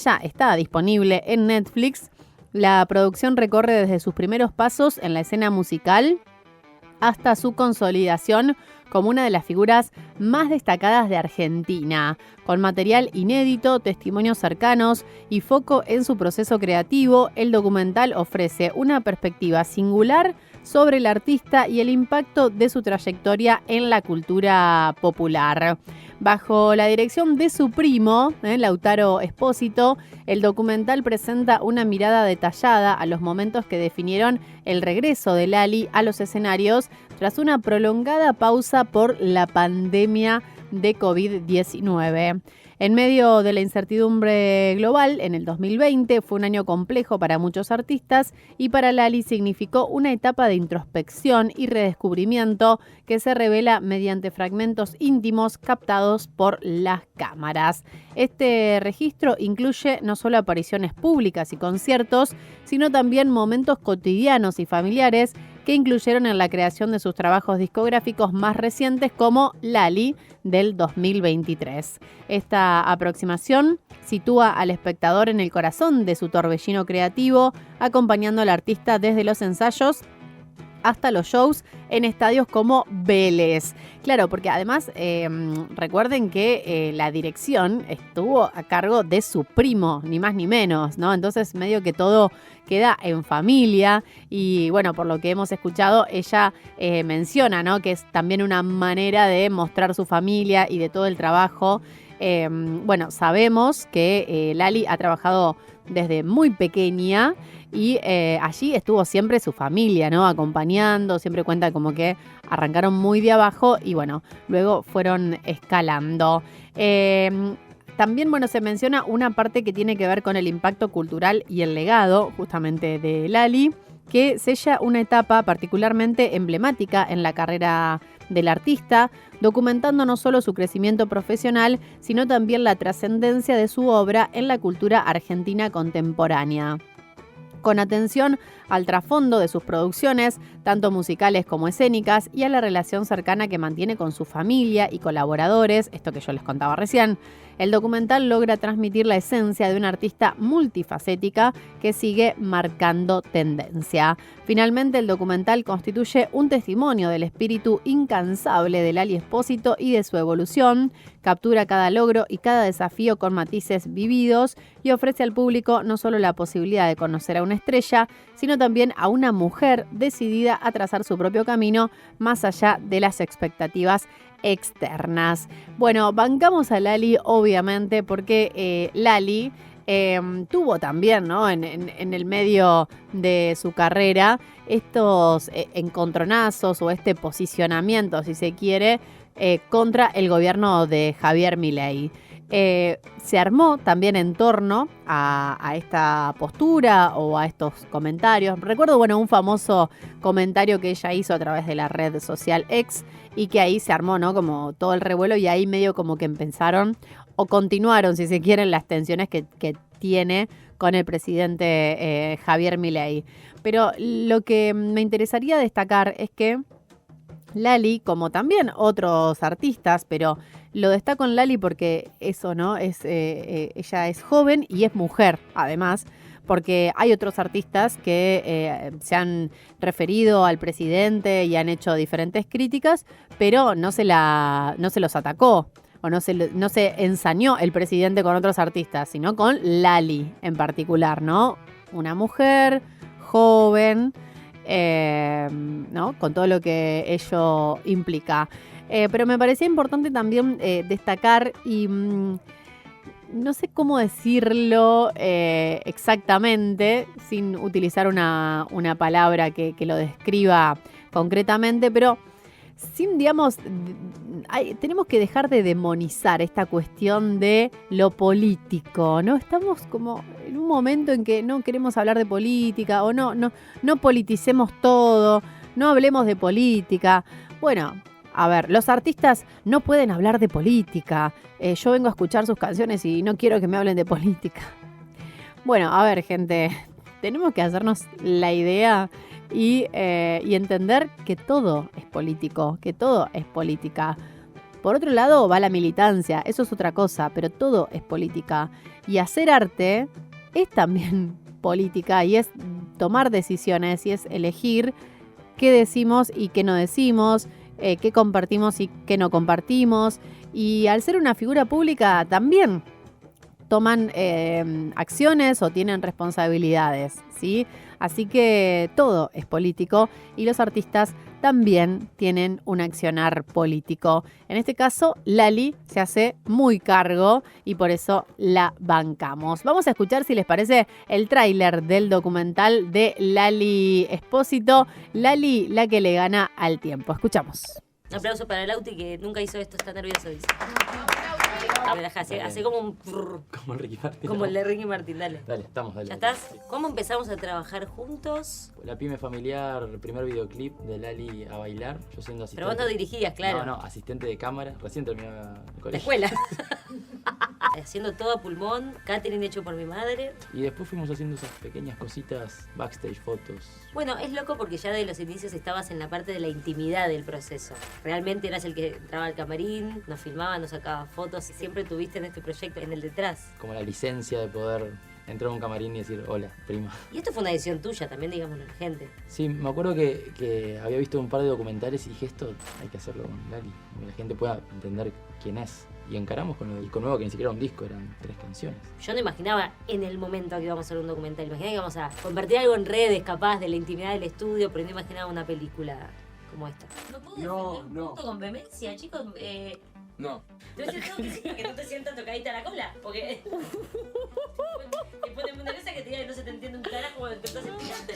disponible en Netflix. La producción recorre desde sus primeros pasos en la escena musical hasta su consolidación como una de las figuras más destacadas de Argentina, con material inédito, testimonios cercanos y foco en su proceso creativo. El documental ofrece una perspectiva singular sobre el artista y el impacto de su trayectoria en la cultura popular. Bajo la dirección de su primo, Lautaro Espósito, el documental presenta una mirada detallada a los momentos que definieron el regreso de Lali a los escenarios tras una prolongada pausa por la pandemia de COVID-19. En medio de la incertidumbre global, en el 2020 fue un año complejo para muchos artistas y para Lali significó una etapa de introspección y redescubrimiento que se revela mediante fragmentos íntimos captados por las cámaras. Este registro incluye no solo apariciones públicas y conciertos, sino también momentos cotidianos y familiares que incluyeron en la creación de sus trabajos discográficos más recientes como Lali del 2023. Esta aproximación sitúa al espectador en el corazón de su torbellino creativo, acompañando al artista desde los ensayos hasta los shows en estadios como Vélez. Claro, porque además recuerden que la dirección estuvo a cargo de su primo, ni más ni menos, ¿no? Entonces medio que todo queda en familia y bueno, por lo que hemos escuchado, ella menciona, ¿no? Que es también una manera de mostrar su familia y de todo el trabajo. Bueno, sabemos que Lali ha trabajado desde muy pequeña y allí estuvo siempre su familia, ¿no? Acompañando, siempre cuenta como que arrancaron muy de abajo y bueno, luego fueron escalando. También, bueno, se menciona una parte que tiene que ver con el impacto cultural y el legado justamente de Lali. que sella una etapa particularmente emblemática en la carrera del artista, documentando no solo su crecimiento profesional, sino también la trascendencia de su obra en la cultura argentina contemporánea. Con atención al trasfondo de sus producciones, tanto musicales como escénicas, y a la relación cercana que mantiene con su familia y colaboradores, esto que yo les contaba recién, el documental logra transmitir la esencia de una artista multifacética que sigue marcando tendencia. Finalmente, el documental constituye un testimonio del espíritu incansable de Lali Espósito y de su evolución, captura cada logro y cada desafío con matices vividos y ofrece al público no solo la posibilidad de conocer a una estrella, sino también a una mujer decidida a trazar su propio camino más allá de las expectativas externas. Bueno, bancamos a Lali obviamente porque Lali tuvo también, ¿no?, en el medio de su carrera estos encontronazos o este posicionamiento, si se quiere, contra el gobierno de Javier Milei. Se armó también en torno a esta postura o a estos comentarios. Recuerdo, un famoso comentario que ella hizo a través de la red social X y que ahí se armó, ¿no?, como todo el revuelo, y ahí medio como que empezaron o continuaron, si se quieren, las tensiones que tiene con el presidente Javier Milei. Pero lo que me interesaría destacar es que Lali, como también otros artistas, pero lo destaco en Lali porque eso, ¿no? Ella es joven y es mujer, además, porque hay otros artistas que se han referido al presidente y han hecho diferentes críticas, pero no se los atacó o no se ensañó el presidente con otros artistas, sino con Lali en particular, ¿no? Una mujer joven, ¿no?, con todo lo que ello implica. Pero me parecía importante también destacar, y no sé cómo decirlo exactamente, sin utilizar una palabra que lo describa concretamente, pero sin, digamos, tenemos que dejar de demonizar esta cuestión de lo político, ¿no? Estamos como en un momento en que no queremos hablar de política, o no politicemos todo, no hablemos de política. Bueno, a ver, los artistas no pueden hablar de política. Yo vengo a escuchar sus canciones y no quiero que me hablen de política. Bueno, a ver, gente, tenemos que hacernos la idea y entender que todo es político, que todo es política. Por otro lado va la militancia, eso es otra cosa, pero todo es política. Y hacer arte es también política, y es tomar decisiones, y es elegir qué decimos y qué no decimos, qué compartimos y qué no compartimos. Y al ser una figura pública también toman acciones o tienen responsabilidades, ¿sí? Así que todo es político y los artistas también tienen un accionar político. En este caso, Lali se hace muy cargo y por eso la bancamos. Vamos a escuchar, si les parece, el tráiler del documental de Lali Espósito, Lali, la que le gana al tiempo. Escuchamos. Un aplauso para Lauti, que nunca hizo esto, está nervioso, dice. Hace como un... Como el Ricky Martin. Como el de Ricky Martin, dale. Dale, estamos, dale. ¿Ya estás? ¿Cómo empezamos a trabajar juntos? La pyme familiar, primer videoclip de Lali a bailar, yo siendo asistente. Pero vos no dirigías, claro. No, asistente de cámara, recién terminaba el colegio. La escuela. Haciendo todo a pulmón, catering hecho por mi madre. Y después fuimos haciendo esas pequeñas cositas, backstage, fotos. Bueno, es loco porque ya de los inicios estabas en la parte de la intimidad del proceso. Realmente eras el que entraba al camarín, nos filmaba, nos sacaba fotos, y siempre tuviste en este proyecto, en el detrás. Como la licencia de poder entrar a un camarín y decir, hola, prima. Y esto fue una decisión tuya también, digámoslo a la gente. Sí, me acuerdo que había visto un par de documentales y dije, esto hay que hacerlo con Lali, que la gente pueda entender quién es. Y encaramos con el disco nuevo, que ni siquiera era un disco, eran 3 canciones. Yo no imaginaba en el momento que íbamos a hacer un documental. Imaginaba que íbamos a convertir algo en redes, capaz, de la intimidad del estudio, pero no imaginaba una película como esta. No puedo defender un punto con vehemencia, chicos. No. Debe ser todo que no te sientas tocadita la cola, porque te pone muy nerviosa que te diga que no se te entiende un carajo cuando te estás explicando.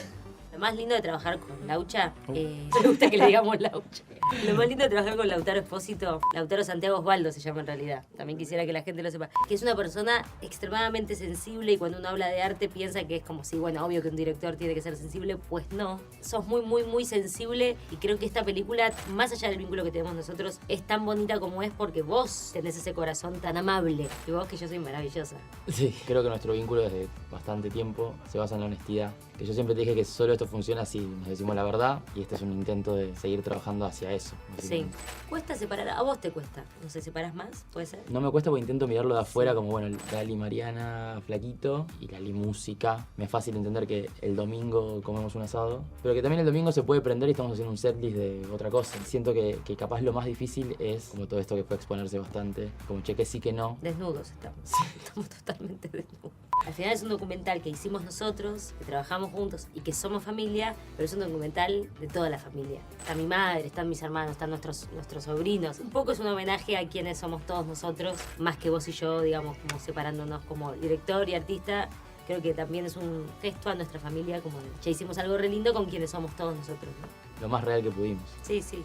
más lindo de trabajar con Laucha, me gusta que le digamos Laucha. Lo más lindo de trabajar con Lautaro Espósito, Lautaro Santiago Osvaldo se llama en realidad. También quisiera que la gente lo sepa. Que es una persona extremadamente sensible y cuando uno habla de arte piensa que es como si, bueno, obvio que un director tiene que ser sensible. Pues no. Sos muy, muy, muy sensible y creo que esta película, más allá del vínculo que tenemos nosotros, es tan bonita como es porque vos tenés ese corazón tan amable. Y vos que yo soy maravillosa. Sí, creo que nuestro vínculo desde bastante tiempo se basa en la honestidad. Que yo siempre te dije que solo esto funciona si nos decimos la verdad y este es un intento de seguir trabajando hacia eso. Sí. ¿Cuesta separar? ¿A vos te cuesta? ¿No se separas más? ¿Puede ser? No me cuesta porque intento mirarlo de afuera como, bueno, Lali Mariana flaquito y Lali música. Me es fácil entender que el domingo comemos un asado, pero que también el domingo se puede prender y estamos haciendo un setlist de otra cosa. Siento que capaz lo más difícil es, como todo esto que fue exponerse bastante, como que sí que no. Desnudos estamos. Sí. Estamos totalmente desnudos. Al final es un documental que hicimos nosotros, que trabajamos juntos y que somos familia, pero es un documental de toda la familia. Está mi madre, están mis hermanos, están nuestros sobrinos. Un poco es un homenaje a quienes somos todos nosotros, más que vos y yo, digamos, como separándonos como director y artista. Creo que también es un gesto a nuestra familia, como ya hicimos algo re lindo con quienes somos todos nosotros, ¿no? Lo más real que pudimos. Sí, sí.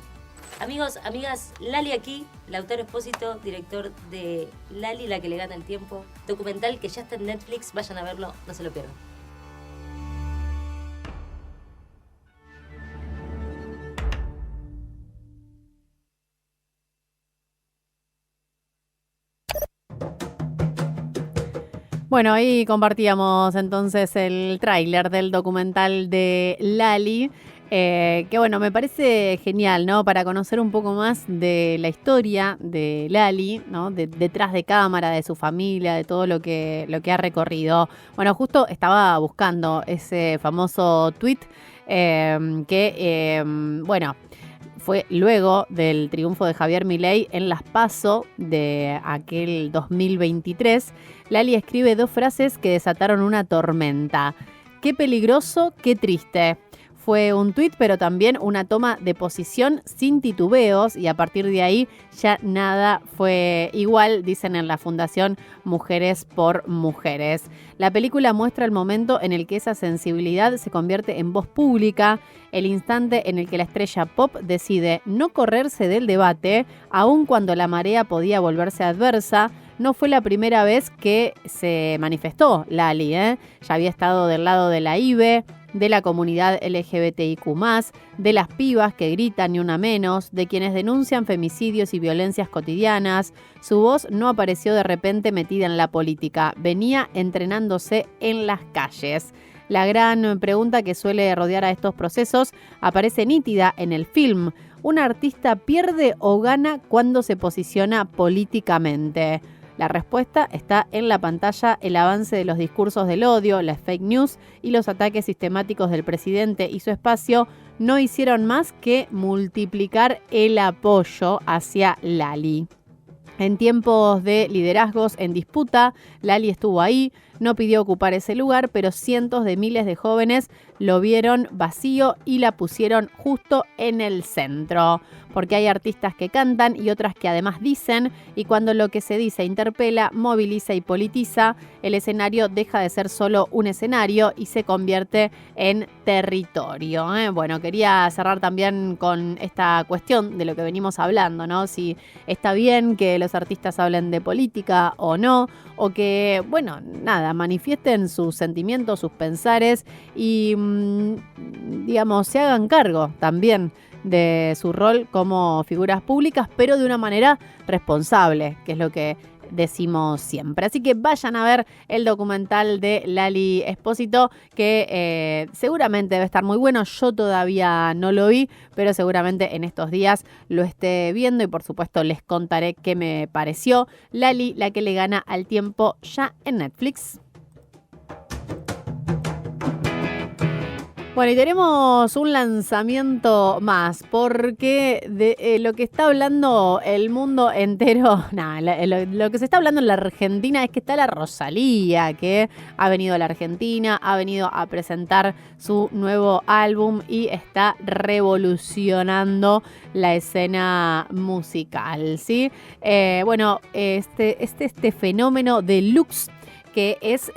Amigos, amigas, Lali aquí, Lautaro Espósito, director de Lali, la que le gana el tiempo. Documental que ya está en Netflix, vayan a verlo, no se lo pierdan. Bueno, ahí compartíamos entonces el tráiler del documental de Lali. Que bueno, me parece genial, ¿no? Para conocer un poco más de la historia de Lali, ¿no? Detrás de cámara, de su familia, de todo lo que ha recorrido. Bueno, justo estaba buscando ese famoso tweet bueno, fue luego del triunfo de Javier Milei en las PASO de aquel 2023. Lali escribe 2 frases que desataron una tormenta. Qué peligroso, qué triste. Fue un tuit, pero también una toma de posición sin titubeos y a partir de ahí ya nada fue igual, dicen en la Fundación Mujeres por Mujeres. La película muestra el momento en el que esa sensibilidad se convierte en voz pública, el instante en el que la estrella pop decide no correrse del debate, aun cuando la marea podía volverse adversa. No fue la primera vez que se manifestó Lali, Ya había estado del lado de la IBE, de la comunidad LGBTIQ+, de las pibas que gritan ni una menos, de quienes denuncian femicidios y violencias cotidianas. Su voz no apareció de repente metida en la política, venía entrenándose en las calles. La gran pregunta que suele rodear a estos procesos aparece nítida en el film. ¿Un artista pierde o gana cuando se posiciona políticamente? La respuesta está en la pantalla, el avance de los discursos del odio, las fake news y los ataques sistemáticos del presidente y su espacio no hicieron más que multiplicar el apoyo hacia Lali. En tiempos de liderazgos en disputa, Lali estuvo ahí, no pidió ocupar ese lugar, pero cientos de miles de jóvenes lo vieron vacío y la pusieron justo en el centro. Porque hay artistas que cantan y otras que además dicen, y cuando lo que se dice interpela, moviliza y politiza, el escenario deja de ser solo un escenario y se convierte en territorio. Bueno, quería cerrar también con esta cuestión de lo que venimos hablando, ¿no? Si está bien que los artistas hablen de política o no, o que, bueno, nada, manifiesten sus sentimientos, sus pensares y, digamos, se hagan cargo también de su rol como figuras públicas, pero de una manera responsable, que es lo que decimos siempre. Así que vayan a ver el documental de Lali Espósito, que seguramente debe estar muy bueno. Yo todavía no lo vi, pero seguramente en estos días lo esté viendo y por supuesto les contaré qué me pareció. Lali, la que le gana al tiempo, ya en Netflix. Bueno, y tenemos un lanzamiento más, porque de lo que está hablando el mundo entero, lo que se está hablando en la Argentina es que está la Rosalía, que ha venido a la Argentina, ha venido a presentar su nuevo álbum y está revolucionando la escena musical, ¿sí? Bueno, este fenómeno de Lux, que es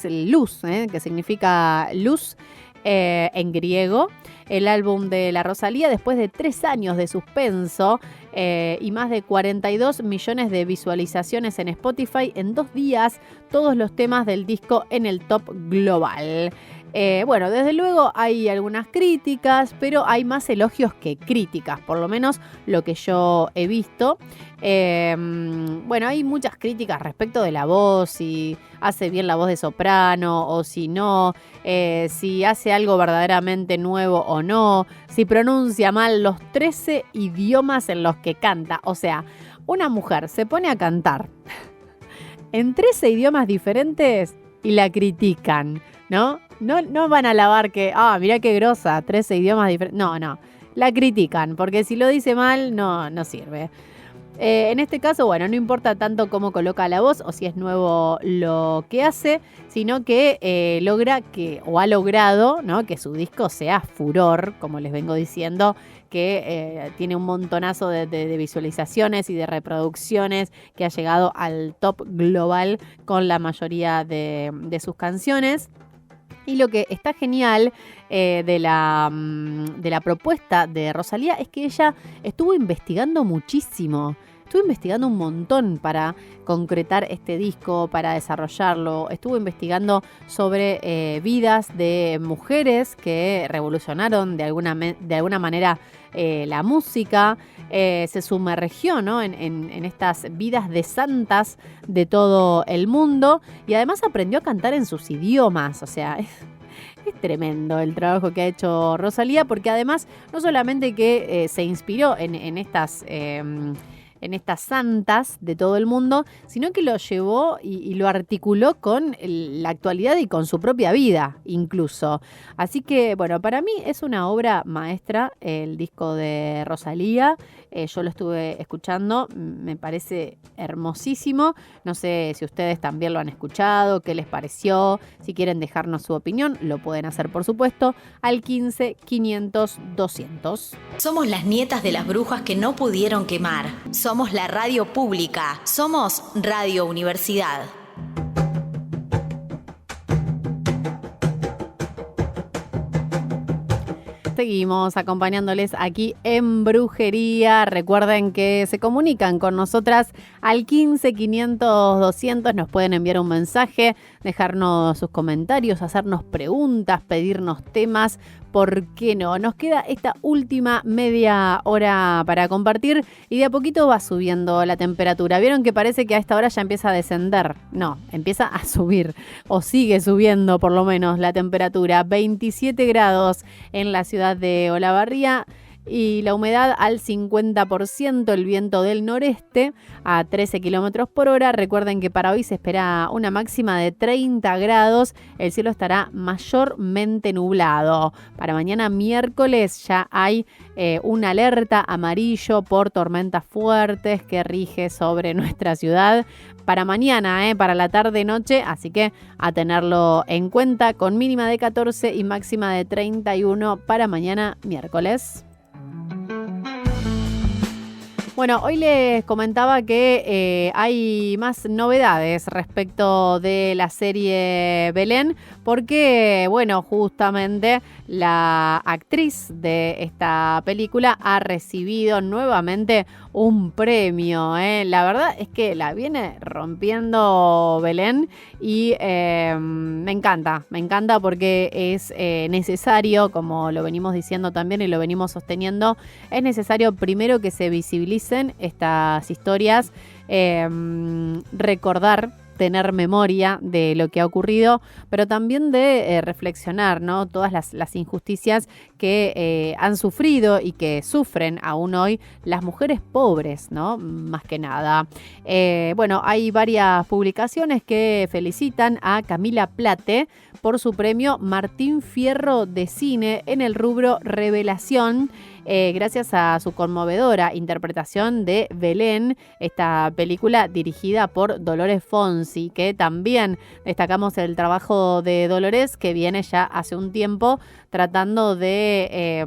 luz, que significa luz, en griego. El álbum de la Rosalía, después de 3 años de suspenso y más de 42 millones de visualizaciones en Spotify, en 2 días todos los temas del disco en el top global. Bueno, desde luego hay algunas críticas, pero hay más elogios que críticas, por lo menos lo que yo he visto. Bueno, hay muchas críticas respecto de la voz, si hace bien la voz de soprano o si no, si hace algo verdaderamente nuevo o no, si pronuncia mal los 13 idiomas en los que canta. O sea, una mujer se pone a cantar en 13 idiomas diferentes y la critican, ¿no? No van a alabar que, mirá qué grosa, 13 idiomas diferentes. No, la critican, porque si lo dice mal, no sirve. En este caso, bueno, no importa tanto cómo coloca la voz o si es nuevo lo que hace, sino que logra ha logrado, ¿no?, que su disco sea furor, como les vengo diciendo, que tiene un montonazo de visualizaciones y de reproducciones, que ha llegado al top global con la mayoría de sus canciones. Y lo que está genial de la propuesta de Rosalía es que ella estuvo investigando muchísimo. Estuvo investigando un montón para concretar este disco, para desarrollarlo. Estuvo investigando sobre vidas de mujeres que revolucionaron de alguna manera la música. Se sumergió, ¿no?, en estas vidas de santas de todo el mundo. Y además aprendió a cantar en sus idiomas. O sea, es tremendo el trabajo que ha hecho Rosalía, porque además no solamente que se inspiró en estas santas de todo el mundo, sino que lo llevó y lo articuló con la actualidad y con su propia vida incluso. Así que, bueno, para mí es una obra maestra el disco de Rosalía. Yo lo estuve escuchando, me parece hermosísimo. No sé si ustedes también lo han escuchado, qué les pareció. Si quieren dejarnos su opinión, lo pueden hacer, por supuesto, al 15 500 200. Somos las nietas de las brujas que no pudieron quemar. Somos la radio pública. Somos Radio Universidad. Seguimos acompañándoles aquí en Brujería. Recuerden que se comunican con nosotras al 15 500 200. Nos pueden enviar un mensaje, dejarnos sus comentarios, hacernos preguntas, pedirnos temas. ¿Por qué no? Nos queda esta última media hora para compartir y de a poquito va subiendo la temperatura. ¿Vieron que parece que a esta hora ya empieza a descender? No, empieza a subir o sigue subiendo por lo menos la temperatura. 27 grados en la ciudad de Olavarría. Y la humedad al 50%, el viento del noreste a 13 kilómetros por hora. Recuerden que para hoy se espera una máxima de 30 grados. El cielo estará mayormente nublado. Para mañana miércoles ya hay una alerta amarillo por tormentas fuertes que rige sobre nuestra ciudad. Para mañana, para la tarde-noche, así que a tenerlo en cuenta, con mínima de 14 y máxima de 31 para mañana miércoles. Bueno, hoy les comentaba que hay más novedades respecto de la serie Belén, porque, bueno, justamente la actriz de esta película ha recibido nuevamente un premio. La verdad es que la viene rompiendo Belén y me encanta porque es necesario, como lo venimos diciendo también y lo venimos sosteniendo, es necesario primero que se visibilicen estas historias, recordar, tener memoria de lo que ha ocurrido, pero también de reflexionar, ¿no?, todas las injusticias que han sufrido y que sufren aún hoy las mujeres pobres, ¿no?, más que nada. Bueno, hay varias publicaciones que felicitan a Camila Plate por su premio Martín Fierro de Cine en el rubro Revelación, gracias a su conmovedora interpretación de Belén, esta película dirigida por Dolores Fonsi, que también destacamos el trabajo de Dolores, que viene ya hace un tiempo tratando de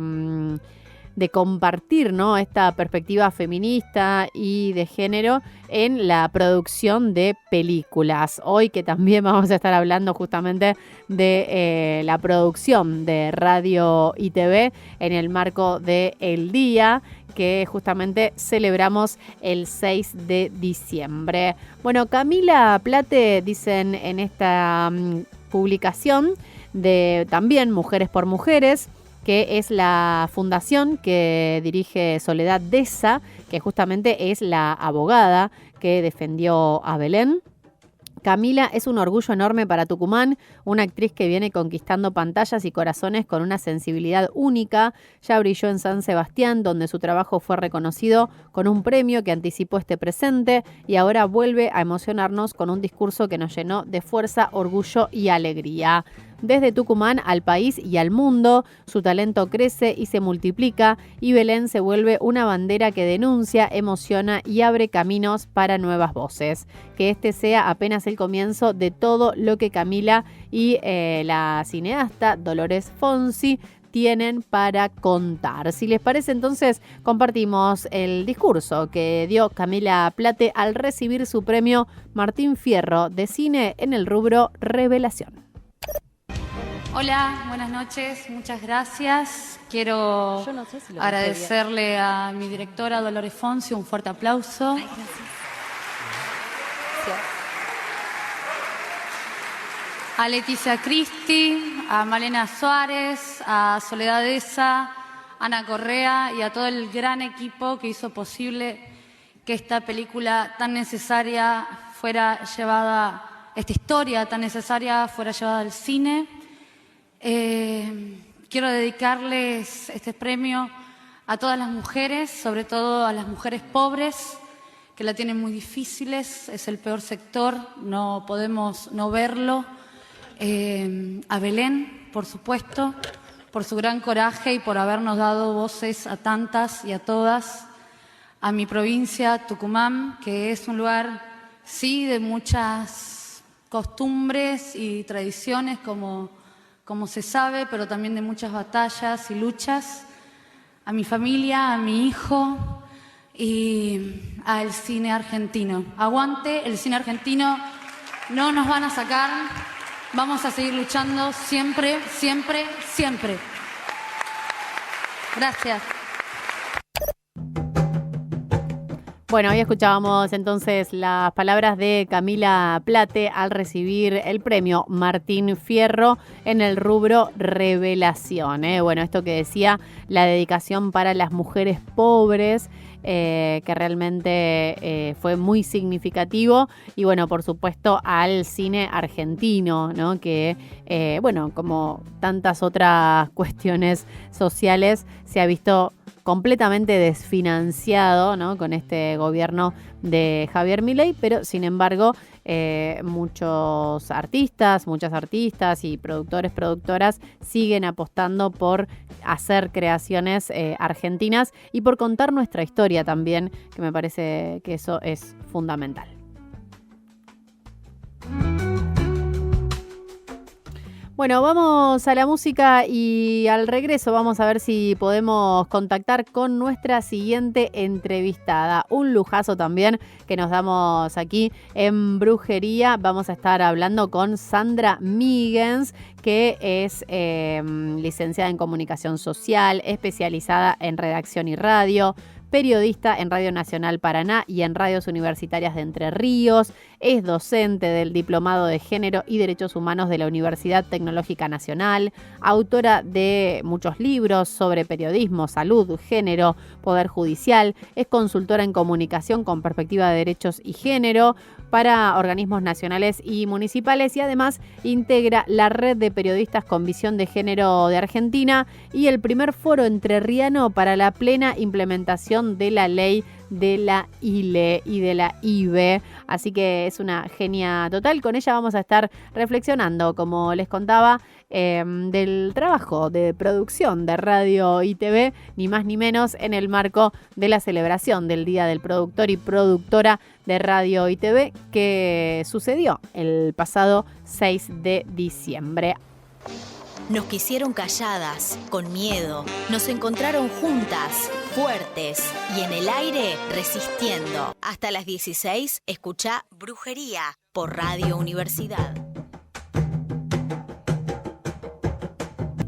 de compartir, ¿no?, esta perspectiva feminista y de género en la producción de películas. Hoy que también vamos a estar hablando justamente de la producción de radio y TV en el marco de El Día, que justamente celebramos el 6 de diciembre. Bueno, Camila Plate, dicen en esta publicación de también Mujeres por Mujeres, que es la fundación que dirige Soledad Deza, que justamente es la abogada que defendió a Belén. Camila es un orgullo enorme para Tucumán, una actriz que viene conquistando pantallas y corazones con una sensibilidad única. Ya brilló en San Sebastián, donde su trabajo fue reconocido con un premio que anticipó este presente, y ahora vuelve a emocionarnos con un discurso que nos llenó de fuerza, orgullo y alegría. Desde Tucumán al país y al mundo, su talento crece y se multiplica, y Belén se vuelve una bandera que denuncia, emociona y abre caminos para nuevas voces. Que este sea apenas el comienzo de todo lo que Camila y la cineasta Dolores Fonsi tienen para contar. Si les parece, entonces compartimos el discurso que dio Camila Plate al recibir su premio Martín Fierro de cine en el rubro Revelación. Hola, buenas noches, muchas gracias. Quiero agradecerle a mi directora Dolores Fonsi un fuerte aplauso. Ay, gracias. A Leticia Cristi, a Malena Suárez, a Soledad Deza, Ana Correa y a todo el gran equipo que hizo posible que esta película tan necesaria fuera llevada, esta historia tan necesaria fuera llevada al cine. Quiero dedicarles este premio a todas las mujeres, sobre todo a las mujeres pobres, que la tienen muy difíciles, es el peor sector, no podemos no verlo. A Belén, por supuesto, por su gran coraje y por habernos dado voces a tantas y a todas. A mi provincia, Tucumán, que es un lugar, sí, de muchas costumbres y tradiciones, como se sabe, pero también de muchas batallas y luchas. A mi familia, a mi hijo y al cine argentino. Aguante el cine argentino, no nos van a sacar, vamos a seguir luchando siempre, siempre, siempre. Gracias. Bueno, hoy escuchábamos entonces las palabras de Camila Plate al recibir el premio Martín Fierro en el rubro Revelación. Bueno, esto que decía, la dedicación para las mujeres pobres, que realmente fue muy significativo, y bueno, por supuesto al cine argentino, ¿no? Que, bueno, como tantas otras cuestiones sociales, se ha visto completamente desfinanciado, ¿no? Con este gobierno de Javier Milei, pero sin embargo muchos artistas, muchas artistas y productores, productoras siguen apostando por hacer creaciones argentinas y por contar nuestra historia también, que me parece que eso es fundamental. Bueno, vamos a la música y al regreso vamos a ver si podemos contactar con nuestra siguiente entrevistada. Un lujazo también que nos damos aquí en Brujería. Vamos a estar hablando con Sandra Migens, que es licenciada en Comunicación Social, especializada en redacción y radio, periodista en Radio Nacional Paraná y en radios universitarias de Entre Ríos. Es docente del Diplomado de Género y Derechos Humanos de la Universidad Tecnológica Nacional, autora de muchos libros sobre periodismo, salud, género, poder judicial. Es consultora en comunicación con perspectiva de derechos y género para organismos nacionales y municipales, y además integra la Red de Periodistas con Visión de Género de Argentina y el primer foro entrerriano para la plena implementación de la ley de la ILE y de la IBE. Así que es una genia total. Con ella vamos a estar reflexionando, como les contaba, del trabajo de producción de radio y TV, ni más ni menos, en el marco de la celebración del Día del Productor y Productora de Radio y TV, que sucedió el pasado 6 de diciembre. Nos quisieron calladas, con miedo. Nos encontraron juntas, fuertes y en el aire resistiendo. Hasta las 16, escuchá Brujería por Radio Universidad.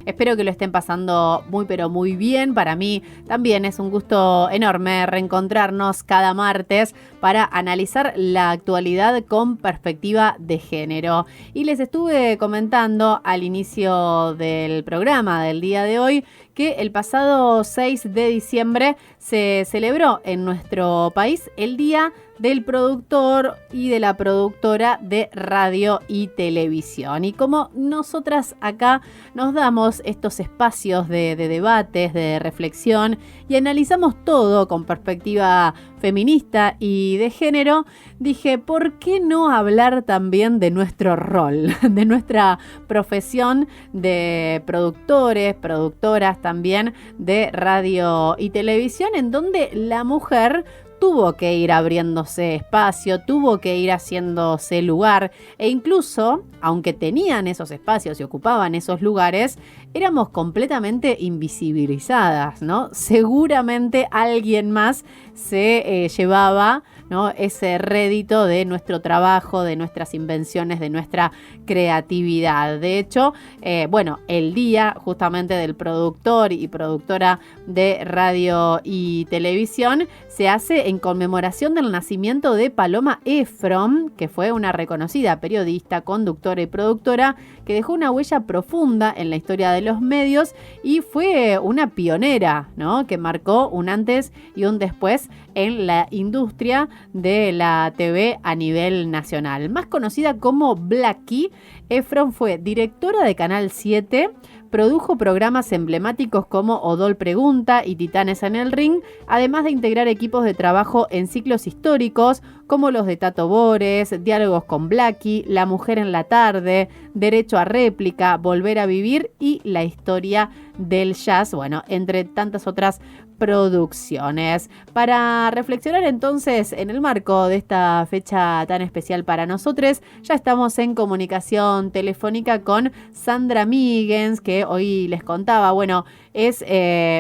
Espero que lo estén pasando muy pero muy bien. Para mí también es un gusto enorme reencontrarnos cada martes para analizar la actualidad con perspectiva de género. Y les estuve comentando al inicio del programa del día de hoy que el pasado 6 de diciembre se celebró en nuestro país el Día del Productor y de la Productora de Radio y Televisión. Y como nosotras acá nos damos estos espacios de debates, de reflexión y analizamos todo con perspectiva feminista y de género, dije, ¿por qué no hablar también de nuestro rol, de nuestra profesión de productores, productoras también de radio y televisión, en donde la mujer tuvo que ir abriéndose espacio, tuvo que ir haciéndose lugar e incluso, aunque tenían esos espacios y ocupaban esos lugares, éramos completamente invisibilizadas, ¿no? Seguramente alguien más se llevaba, ¿no?, ese rédito de nuestro trabajo, de nuestras invenciones, de nuestra creatividad. De hecho, el día justamente del productor y productora de radio y televisión se hace en conmemoración del nacimiento de Paloma Efron, que fue una reconocida periodista, conductora y productora que dejó una huella profunda en la historia de los medios y fue una pionera, ¿no?, que marcó un antes y un después en la industria de la TV a nivel nacional. Más conocida como Blackie, Efron fue directora de Canal 7, produjo programas emblemáticos como Odol Pregunta y Titanes en el Ring, además de integrar equipos de trabajo en ciclos históricos como los de Tato Bores, Diálogos con Blackie, La Mujer en la Tarde, Derecho a Réplica, Volver a Vivir y La Historia del Jazz, bueno, entre tantas otras producciones. Para reflexionar entonces en el marco de esta fecha tan especial para nosotros, ya estamos en comunicación telefónica con Sandra Migens, que hoy les contaba, bueno, es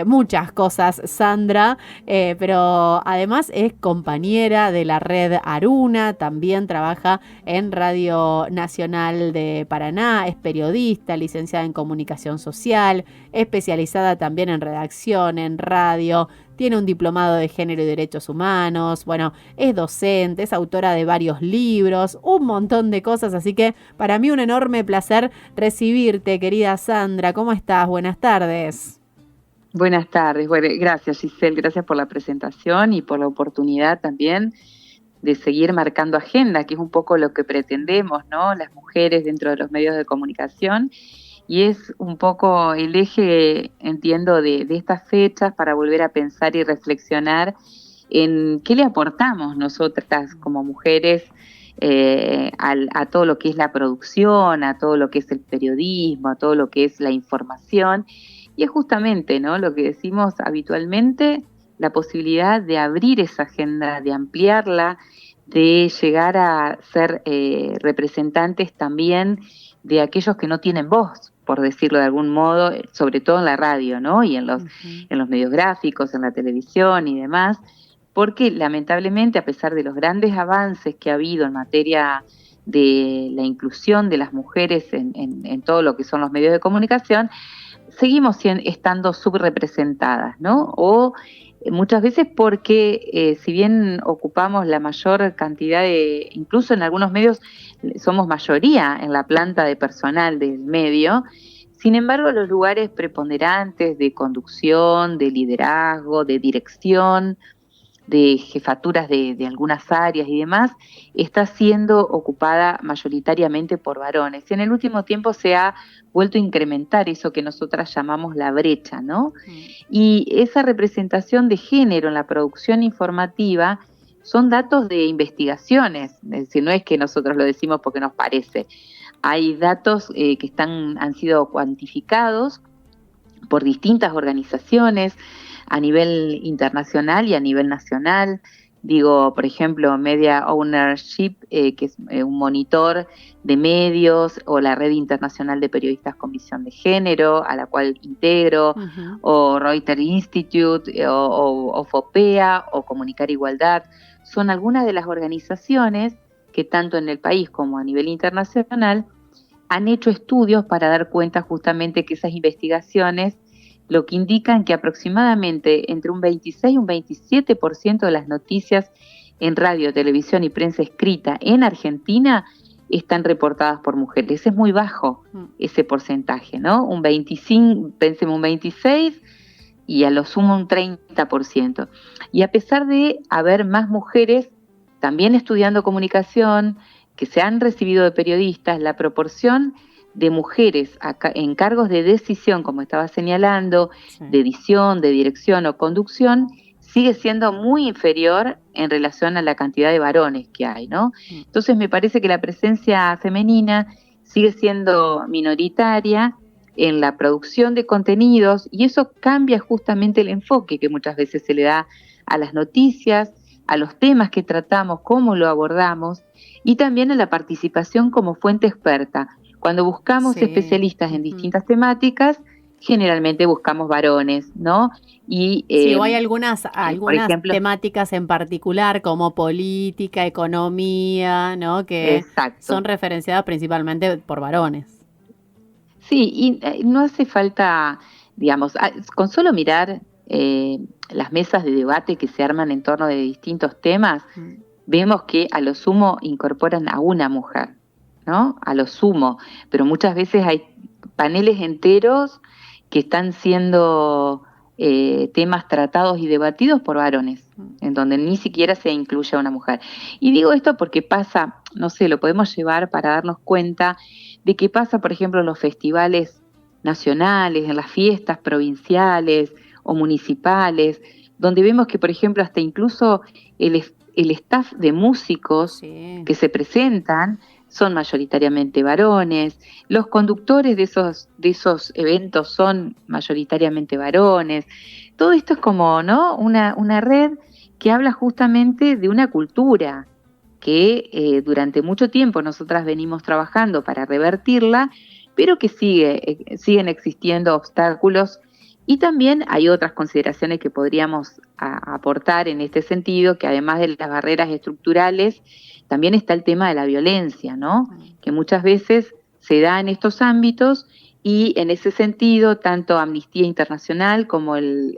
muchas cosas Sandra, pero además es compañera de la red Aruna, también trabaja en Radio Nacional de Paraná, es periodista, licenciada en comunicación social, especializada también en redacción, en radio, tiene un diplomado de género y derechos humanos, bueno, es docente, es autora de varios libros, un montón de cosas, así que para mí un enorme placer recibirte, querida Sandra. ¿Cómo estás? Buenas tardes. Buenas tardes. Bueno, gracias, Giselle, gracias por la presentación y por la oportunidad también de seguir marcando agenda, que es un poco lo que pretendemos, ¿no?, las mujeres dentro de los medios de comunicación. Y es un poco el eje, entiendo, de estas fechas para volver a pensar y reflexionar en qué le aportamos nosotras como mujeres a todo lo que es la producción, a todo lo que es el periodismo, a todo lo que es la información. Y es justamente, ¿no?, lo que decimos habitualmente, la posibilidad de abrir esa agenda, de ampliarla, de llegar a ser representantes también de aquellos que no tienen voz, por decirlo de algún modo, sobre todo en la radio, ¿no?, y en los medios gráficos, en la televisión y demás, porque lamentablemente, a pesar de los grandes avances que ha habido en materia de la inclusión de las mujeres en todo lo que son los medios de comunicación, seguimos estando subrepresentadas, ¿no?, o muchas veces porque si bien ocupamos la mayor cantidad incluso en algunos medios somos mayoría en la planta de personal del medio, sin embargo los lugares preponderantes de conducción, de liderazgo, de dirección, de jefaturas de algunas áreas y demás, está siendo ocupada mayoritariamente por varones. Y en el último tiempo se ha vuelto a incrementar eso que nosotras llamamos la brecha, ¿no? Y esa representación de género en la producción informativa son datos de investigaciones, es decir, no es que nosotros lo decimos porque nos parece. Hay datos que han sido cuantificados por distintas organizaciones a nivel internacional y a nivel nacional, Digo, por ejemplo, Media Ownership, que es un monitor de medios, o la Red Internacional de Periodistas con Visión de Género, a la cual integro, o Reuters Institute, o FOPEA, o Comunicar Igualdad. Son algunas de las organizaciones que tanto en el país como a nivel internacional han hecho estudios para dar cuenta justamente que esas investigaciones lo que indican que aproximadamente entre un 26 y un 27% de las noticias en radio, televisión y prensa escrita en Argentina están reportadas por mujeres. Es muy bajo ese porcentaje, ¿no? Un 25, pensemos un 26 y a lo sumo un 30%. Y a pesar de haber más mujeres también estudiando comunicación, que se han recibido de periodistas, la proporción de mujeres en cargos de decisión, como estaba señalando, de edición, de dirección o conducción, sigue siendo muy inferior en relación a la cantidad de varones que hay, ¿no? Entonces me parece que la presencia femenina sigue siendo minoritaria en la producción de contenidos, y eso cambia justamente el enfoque que muchas veces se le da a las noticias, a los temas que tratamos, cómo lo abordamos, y también a la participación como fuente experta. Cuando buscamos especialistas en distintas temáticas, generalmente buscamos varones, ¿no? Y o hay algunas ejemplo, temáticas en particular, como política, economía, ¿no? Que son referenciadas principalmente por varones. Sí, y no hace falta, digamos, con solo mirar las mesas de debate que se arman en torno de distintos temas, vemos que a lo sumo incorporan a una mujer, ¿no? A lo sumo, pero muchas veces hay paneles enteros que están siendo temas tratados y debatidos por varones, en donde ni siquiera se incluye a una mujer. Y digo esto porque pasa, no sé, lo podemos llevar para darnos cuenta de que pasa, por ejemplo, en los festivales nacionales, en las fiestas provinciales o municipales, donde vemos que, por ejemplo, hasta incluso el staff de músicos que se presentan son mayoritariamente varones, los conductores de esos eventos son mayoritariamente varones. Todo esto es como, ¿no?, una red que habla justamente de una cultura que durante mucho tiempo nosotras venimos trabajando para revertirla, pero que siguen existiendo obstáculos. Y también hay otras consideraciones que podríamos aportar en este sentido, que además de las barreras estructurales, también está el tema de la violencia, ¿no? Que muchas veces se da en estos ámbitos, y en ese sentido, tanto Amnistía Internacional como el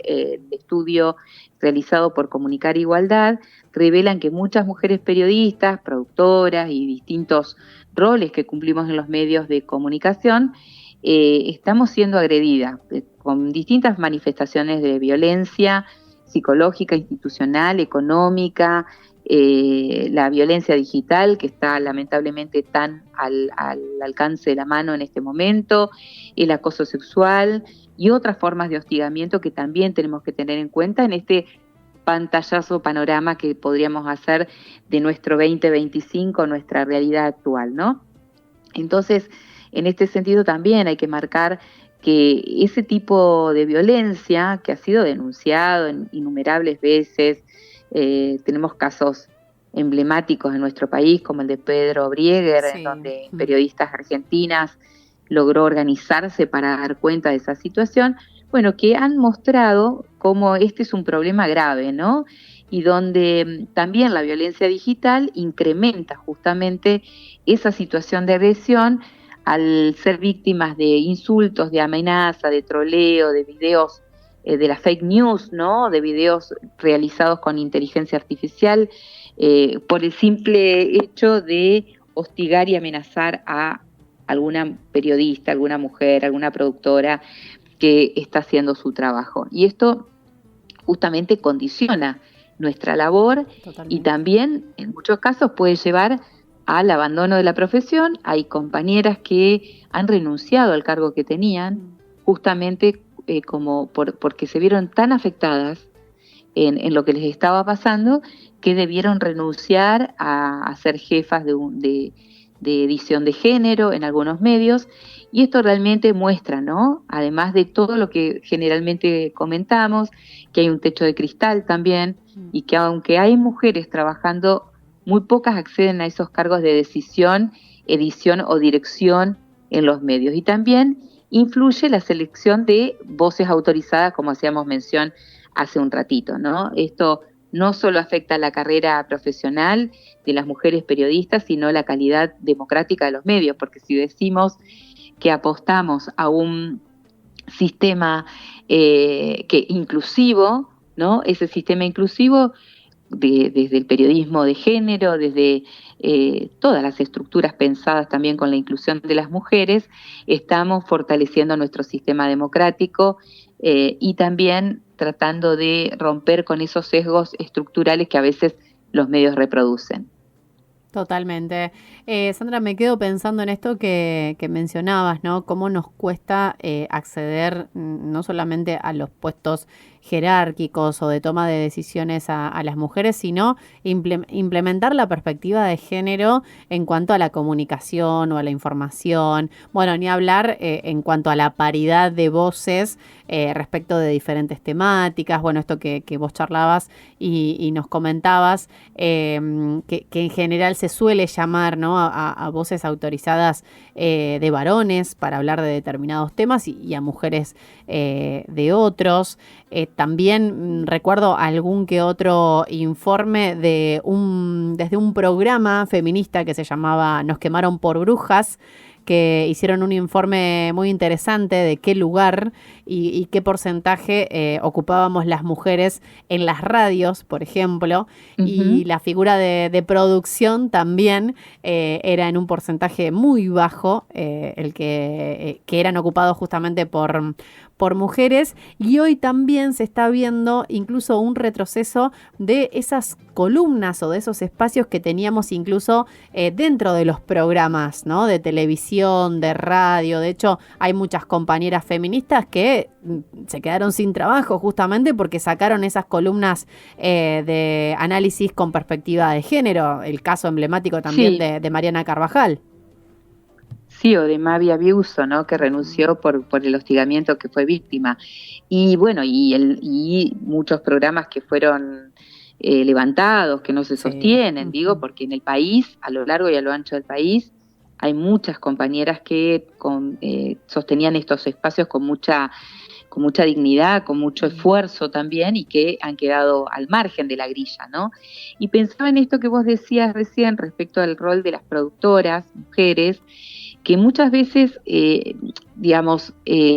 estudio realizado por Comunicar Igualdad revelan que muchas mujeres periodistas, productoras y distintos roles que cumplimos en los medios de comunicación, estamos siendo agredidas con distintas manifestaciones de violencia psicológica, institucional, económica, la violencia digital, que está lamentablemente tan al alcance de la mano en este momento, el acoso sexual y otras formas de hostigamiento que también tenemos que tener en cuenta en este pantallazo panorama que podríamos hacer de nuestro 2025, nuestra realidad actual, ¿no? Entonces, en este sentido también hay que marcar que ese tipo de violencia, que ha sido denunciado en innumerables veces, tenemos casos emblemáticos en nuestro país, como el de Pedro Brieger, en donde periodistas argentinas logró organizarse para dar cuenta de esa situación, bueno, que han mostrado cómo este es un problema grave, ¿no? Y donde también la violencia digital incrementa justamente esa situación de agresión al ser víctimas de insultos, de amenaza, de troleo, de videos, de la fake news, ¿no? De videos realizados con inteligencia artificial, por el simple hecho de hostigar y amenazar a alguna periodista, alguna mujer, alguna productora que está haciendo su trabajo. Y esto justamente condiciona nuestra labor. Totalmente. Y también en muchos casos puede llevar al abandono de la profesión. Hay compañeras que han renunciado al cargo que tenían justamente porque se vieron tan afectadas en lo que les estaba pasando, que debieron renunciar a ser jefas de de edición de género en algunos medios, y esto realmente muestra, ¿no? Además de todo lo que generalmente comentamos, que hay un techo de cristal también, y que aunque hay mujeres trabajando, muy pocas acceden a esos cargos de decisión, edición o dirección en los medios. Y también influye la selección de voces autorizadas, como hacíamos mención hace un ratito, ¿no? Esto no solo afecta a la carrera profesional de las mujeres periodistas, sino la calidad democrática de los medios, porque si decimos que apostamos a un sistema que inclusivo, ¿no? Ese sistema inclusivo desde el periodismo de género, desde todas las estructuras pensadas también con la inclusión de las mujeres, estamos fortaleciendo nuestro sistema democrático y también tratando de romper con esos sesgos estructurales que a veces los medios reproducen. Totalmente. Sandra, me quedo pensando en esto que mencionabas, ¿no? Cómo nos cuesta acceder no solamente a los puestos jerárquicos o de toma de decisiones a las mujeres, sino implementar la perspectiva de género en cuanto a la comunicación o a la información. Bueno, ni hablar en cuanto a la paridad de voces respecto de diferentes temáticas. Bueno, esto que vos charlabas y nos comentabas, que en general se suele llamar, ¿no?, a voces autorizadas de varones para hablar de determinados temas y a mujeres de otros. También recuerdo algún que otro informe desde un programa feminista que se llamaba Nos quemaron por brujas, que hicieron un informe muy interesante de qué lugar y qué porcentaje ocupábamos las mujeres en las radios, por ejemplo, y la figura de producción también era en un porcentaje muy bajo, el que eran ocupados justamente por mujeres, y hoy también se está viendo incluso un retroceso de esas columnas o de esos espacios que teníamos incluso dentro de los programas, ¿no?, de televisión, de radio. De hecho, hay muchas compañeras feministas que se quedaron sin trabajo justamente porque sacaron esas columnas de análisis con perspectiva de género. El caso emblemático también de Mariana Carvajal. Sí, o de Mavi Abiuso, ¿no?, que renunció por el hostigamiento que fue víctima. Y bueno, y muchos programas que fueron levantados, que no se sostienen, digo, porque en el país, a lo largo y a lo ancho del país, hay muchas compañeras que sostenían estos espacios con mucha dignidad, con mucho esfuerzo también, y que han quedado al margen de la grilla, ¿no? Y pensaba en esto que vos decías recién respecto al rol de las productoras, mujeres, que muchas veces,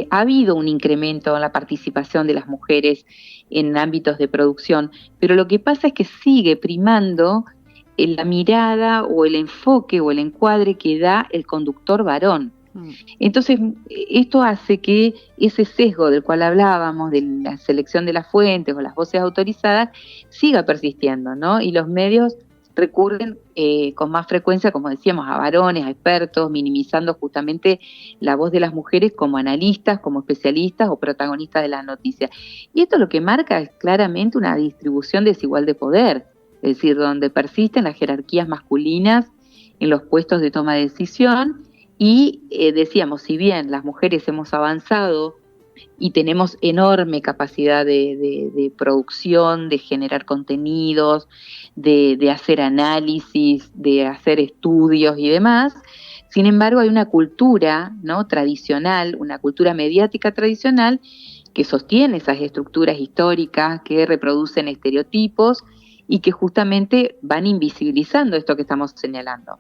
ha habido un incremento en la participación de las mujeres en ámbitos de producción, pero lo que pasa es que sigue primando la mirada o el enfoque o el encuadre que da el conductor varón. Entonces, esto hace que ese sesgo del cual hablábamos, de la selección de las fuentes o las voces autorizadas, siga persistiendo, ¿no? Y los medios recurren con más frecuencia, como decíamos, a varones, a expertos, minimizando justamente la voz de las mujeres como analistas, como especialistas o protagonistas de las noticias. Y esto lo que marca es claramente una distribución desigual de poder, es decir, donde persisten las jerarquías masculinas en los puestos de toma de decisión. Y decíamos, si bien las mujeres hemos avanzado y tenemos enorme capacidad de producción, de generar contenidos, de hacer análisis, de hacer estudios y demás, sin embargo hay una cultura, ¿no?, tradicional, una cultura mediática tradicional que sostiene esas estructuras históricas, que reproducen estereotipos y que justamente van invisibilizando esto que estamos señalando.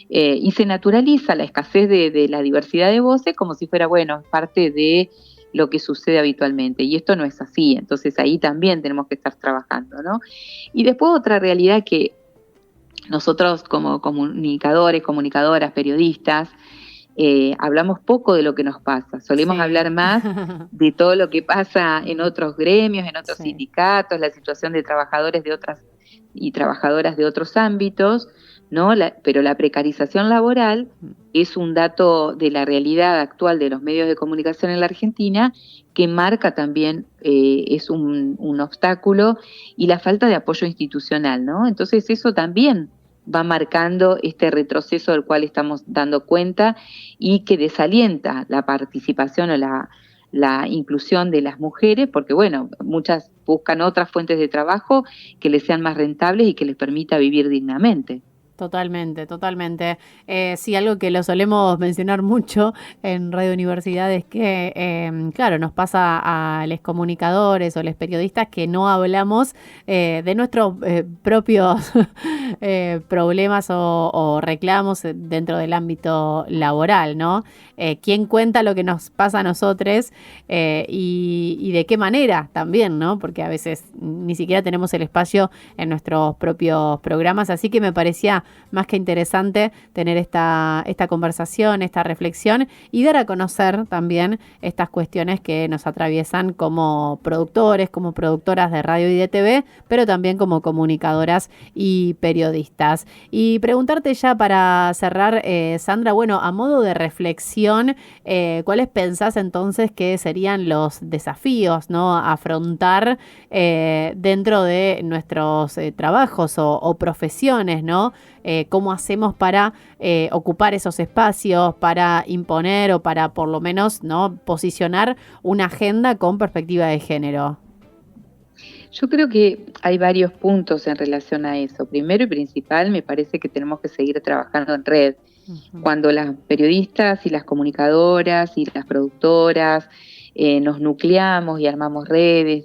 Y se naturaliza la escasez de la diversidad de voces como si fuera, bueno, parte de lo que sucede habitualmente, y esto no es así. Entonces ahí también tenemos que estar trabajando, ¿no? Y después otra realidad que nosotros como comunicadores, comunicadoras, periodistas, hablamos poco de lo que nos pasa, solemos hablar más de todo lo que pasa en otros gremios, en otros sindicatos, la situación de trabajadores de otras y trabajadoras de otros ámbitos, ¿no? Pero la precarización laboral es un dato de la realidad actual de los medios de comunicación en la Argentina que marca también, es un obstáculo, y la falta de apoyo institucional, ¿no? Entonces eso también va marcando este retroceso del cual estamos dando cuenta y que desalienta la participación o la inclusión de las mujeres, porque bueno, muchas buscan otras fuentes de trabajo que les sean más rentables y que les permita vivir dignamente. Totalmente, totalmente. Sí, algo que lo solemos mencionar mucho en Radio Universidad es que, claro, nos pasa a los comunicadores o los periodistas que no hablamos de nuestros propios problemas o reclamos dentro del ámbito laboral, ¿no? ¿Quién cuenta lo que nos pasa a nosotros y de qué manera también, ¿no? Porque a veces ni siquiera tenemos el espacio en nuestros propios programas, así que me parecía más que interesante tener esta conversación, esta reflexión y dar a conocer también estas cuestiones que nos atraviesan como productores, como productoras de radio y de TV, pero también como comunicadoras y periodistas. Y preguntarte ya para cerrar, Sandra, bueno, a modo de reflexión, ¿cuáles pensás entonces que serían los desafíos, ¿no?, a afrontar dentro de nuestros trabajos o profesiones, ¿no? ¿Cómo hacemos para ocupar esos espacios, para imponer o para por lo menos, ¿no?, posicionar una agenda con perspectiva de género? Yo creo que hay varios puntos en relación a eso. Primero y principal, me parece que tenemos que seguir trabajando en red. Uh-huh. Cuando las periodistas y las comunicadoras y las productoras nos nucleamos y armamos redes,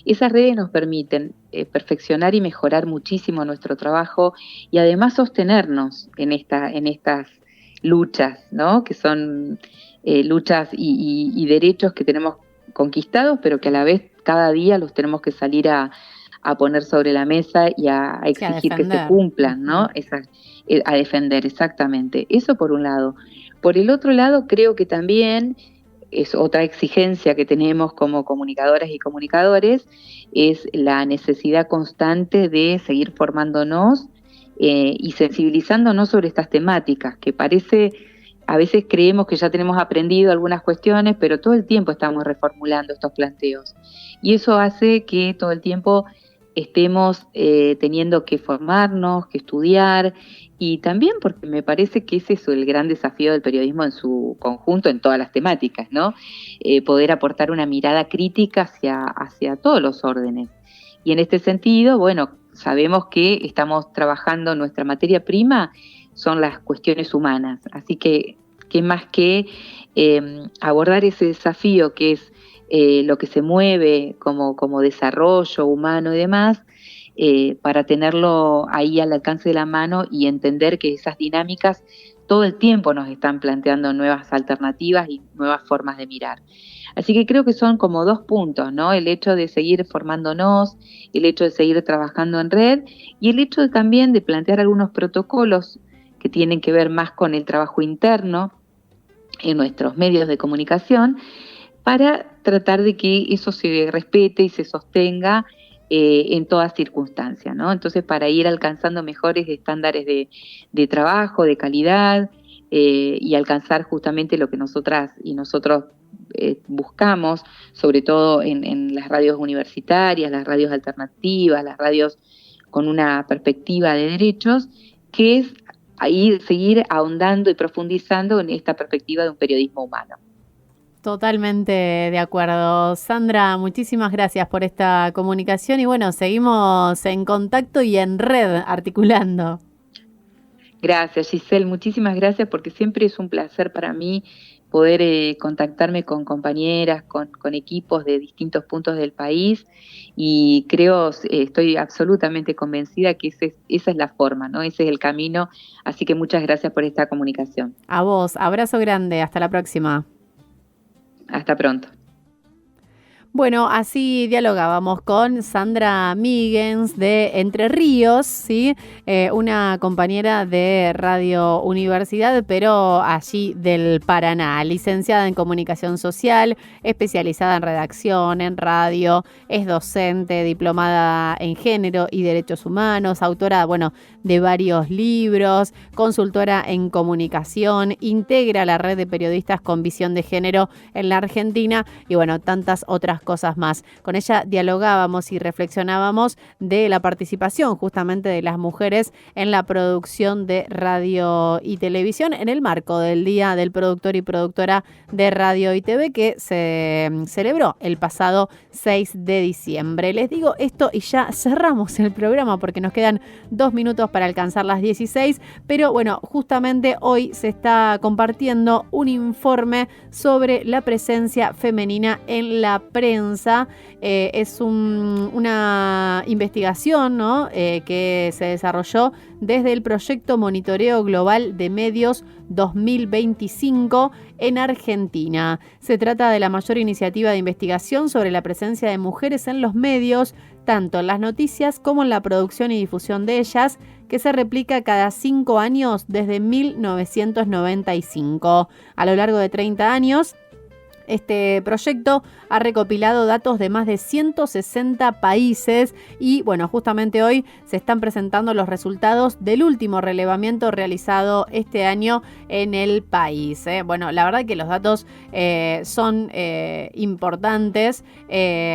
esas redes nos permiten perfeccionar y mejorar muchísimo nuestro trabajo y además sostenernos en estas luchas, ¿no?, que son luchas y derechos que tenemos conquistados, pero que a la vez cada día los tenemos que salir a poner sobre la mesa y a exigir que se cumplan, ¿no? A defender, exactamente. Eso por un lado. Por el otro lado, creo que también es otra exigencia que tenemos como comunicadoras y comunicadores, es la necesidad constante de seguir formándonos y sensibilizándonos sobre estas temáticas, que parece, a veces creemos que ya tenemos aprendido algunas cuestiones, pero todo el tiempo estamos reformulando estos planteos. Y eso hace que todo el tiempo estemos teniendo que formarnos, que estudiar, y también porque me parece que ese es el gran desafío del periodismo en su conjunto, en todas las temáticas, ¿no? Poder aportar una mirada crítica hacia todos los órdenes. Y en este sentido, bueno, sabemos que estamos trabajando, nuestra materia prima son las cuestiones humanas, así que más que abordar ese desafío que es lo que se mueve como desarrollo humano y demás, para tenerlo ahí al alcance de la mano y entender que esas dinámicas todo el tiempo nos están planteando nuevas alternativas y nuevas formas de mirar. Así que creo que son como dos puntos, ¿no? El hecho de seguir formándonos, el hecho de seguir trabajando en red y el hecho también de plantear algunos protocolos que tienen que ver más con el trabajo interno en nuestros medios de comunicación para tratar de que eso se respete y se sostenga en todas circunstancias, ¿no? Entonces, para ir alcanzando mejores estándares de trabajo, de calidad, y alcanzar justamente lo que nosotras y nosotros buscamos, sobre todo en las radios universitarias, las radios alternativas, las radios con una perspectiva de derechos, que es ahí seguir ahondando y profundizando en esta perspectiva de un periodismo humano. Totalmente de acuerdo. Sandra, muchísimas gracias por esta comunicación y bueno, seguimos en contacto y en red articulando. Gracias, Giselle, muchísimas gracias porque siempre es un placer para mí poder contactarme con compañeras, con equipos de distintos puntos del país y creo, estoy absolutamente convencida que esa es la forma, ¿no? Ese es el camino, así que muchas gracias por esta comunicación. A vos, abrazo grande, hasta la próxima. Hasta pronto. Bueno, así dialogábamos con Sandra Míguez de Entre Ríos, ¿sí? Una compañera de Radio Universidad, pero allí del Paraná, licenciada en Comunicación Social, especializada en redacción, en radio, es docente, diplomada en Género y Derechos Humanos, autora, bueno, de varios libros, consultora en comunicación, integra la red de periodistas con visión de género en la Argentina y, bueno, tantas otras muchas cosas más. Con ella dialogábamos y reflexionábamos de la participación justamente de las mujeres en la producción de radio y televisión en el marco del Día del Productor y Productora de Radio y TV que se celebró el pasado 6 de diciembre. Les digo esto y ya cerramos el programa porque nos quedan 2 minutos para alcanzar las 16, pero bueno, justamente hoy se está compartiendo un informe sobre la presencia femenina en la prensa. Es una investigación, ¿no? Que se desarrolló desde el proyecto Monitoreo Global de Medios 2025 en Argentina. Se trata de la mayor iniciativa de investigación sobre la presencia de mujeres en los medios, tanto en las noticias como en la producción y difusión de ellas, que se replica cada 5 años desde 1995. A lo largo de 30 años, este proyecto ha recopilado datos de más de 160 países y, bueno, justamente hoy se están presentando los resultados del último relevamiento realizado este año en el país. Bueno, la verdad que los datos son importantes.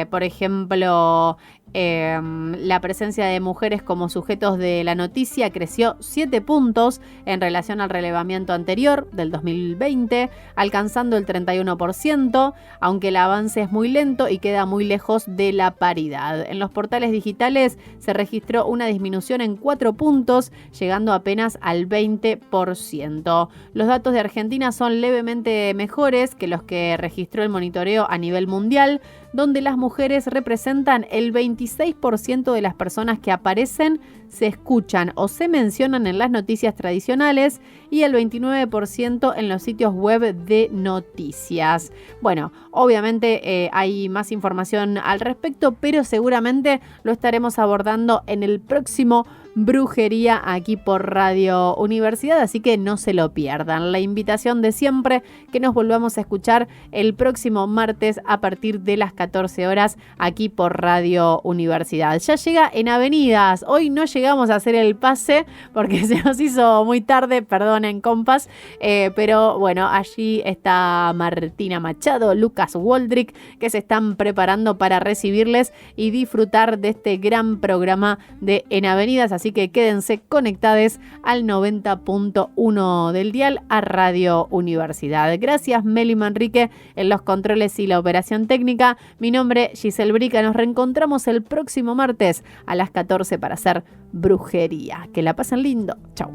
Por ejemplo, la presencia de mujeres como sujetos de la noticia creció 7 puntos en relación al relevamiento anterior del 2020, alcanzando el 31%, aunque el avance es muy lento y queda muy lejos de la paridad. En los portales digitales se registró una disminución en 4 puntos, llegando apenas al 20%. Los datos de Argentina son levemente mejores que los que registró el monitoreo a nivel mundial, donde las mujeres representan el 26% de las personas que aparecen, se escuchan o se mencionan en las noticias tradicionales y el 29% en los sitios web de noticias. Bueno, obviamente hay más información al respecto, pero seguramente lo estaremos abordando en el próximo Brujería aquí por Radio Universidad, así que no se lo pierdan. La invitación de siempre, que nos volvamos a escuchar el próximo martes a partir de las 14 horas aquí por Radio Universidad. Ya llega En Avenidas. Hoy no llegamos a hacer el pase porque se nos hizo muy tarde, perdonen compas, pero bueno, allí está Martina Machado, Lucas Woldrick, que se están preparando para recibirles y disfrutar de este gran programa de En Avenidas. Así que quédense conectados al 90.1 del dial a Radio Universidad. Gracias Meli Manrique en los controles y la operación técnica. Mi nombre es Giselle Brica. Nos reencontramos el próximo martes a las 14 para hacer brujería. Que la pasen lindo. Chau.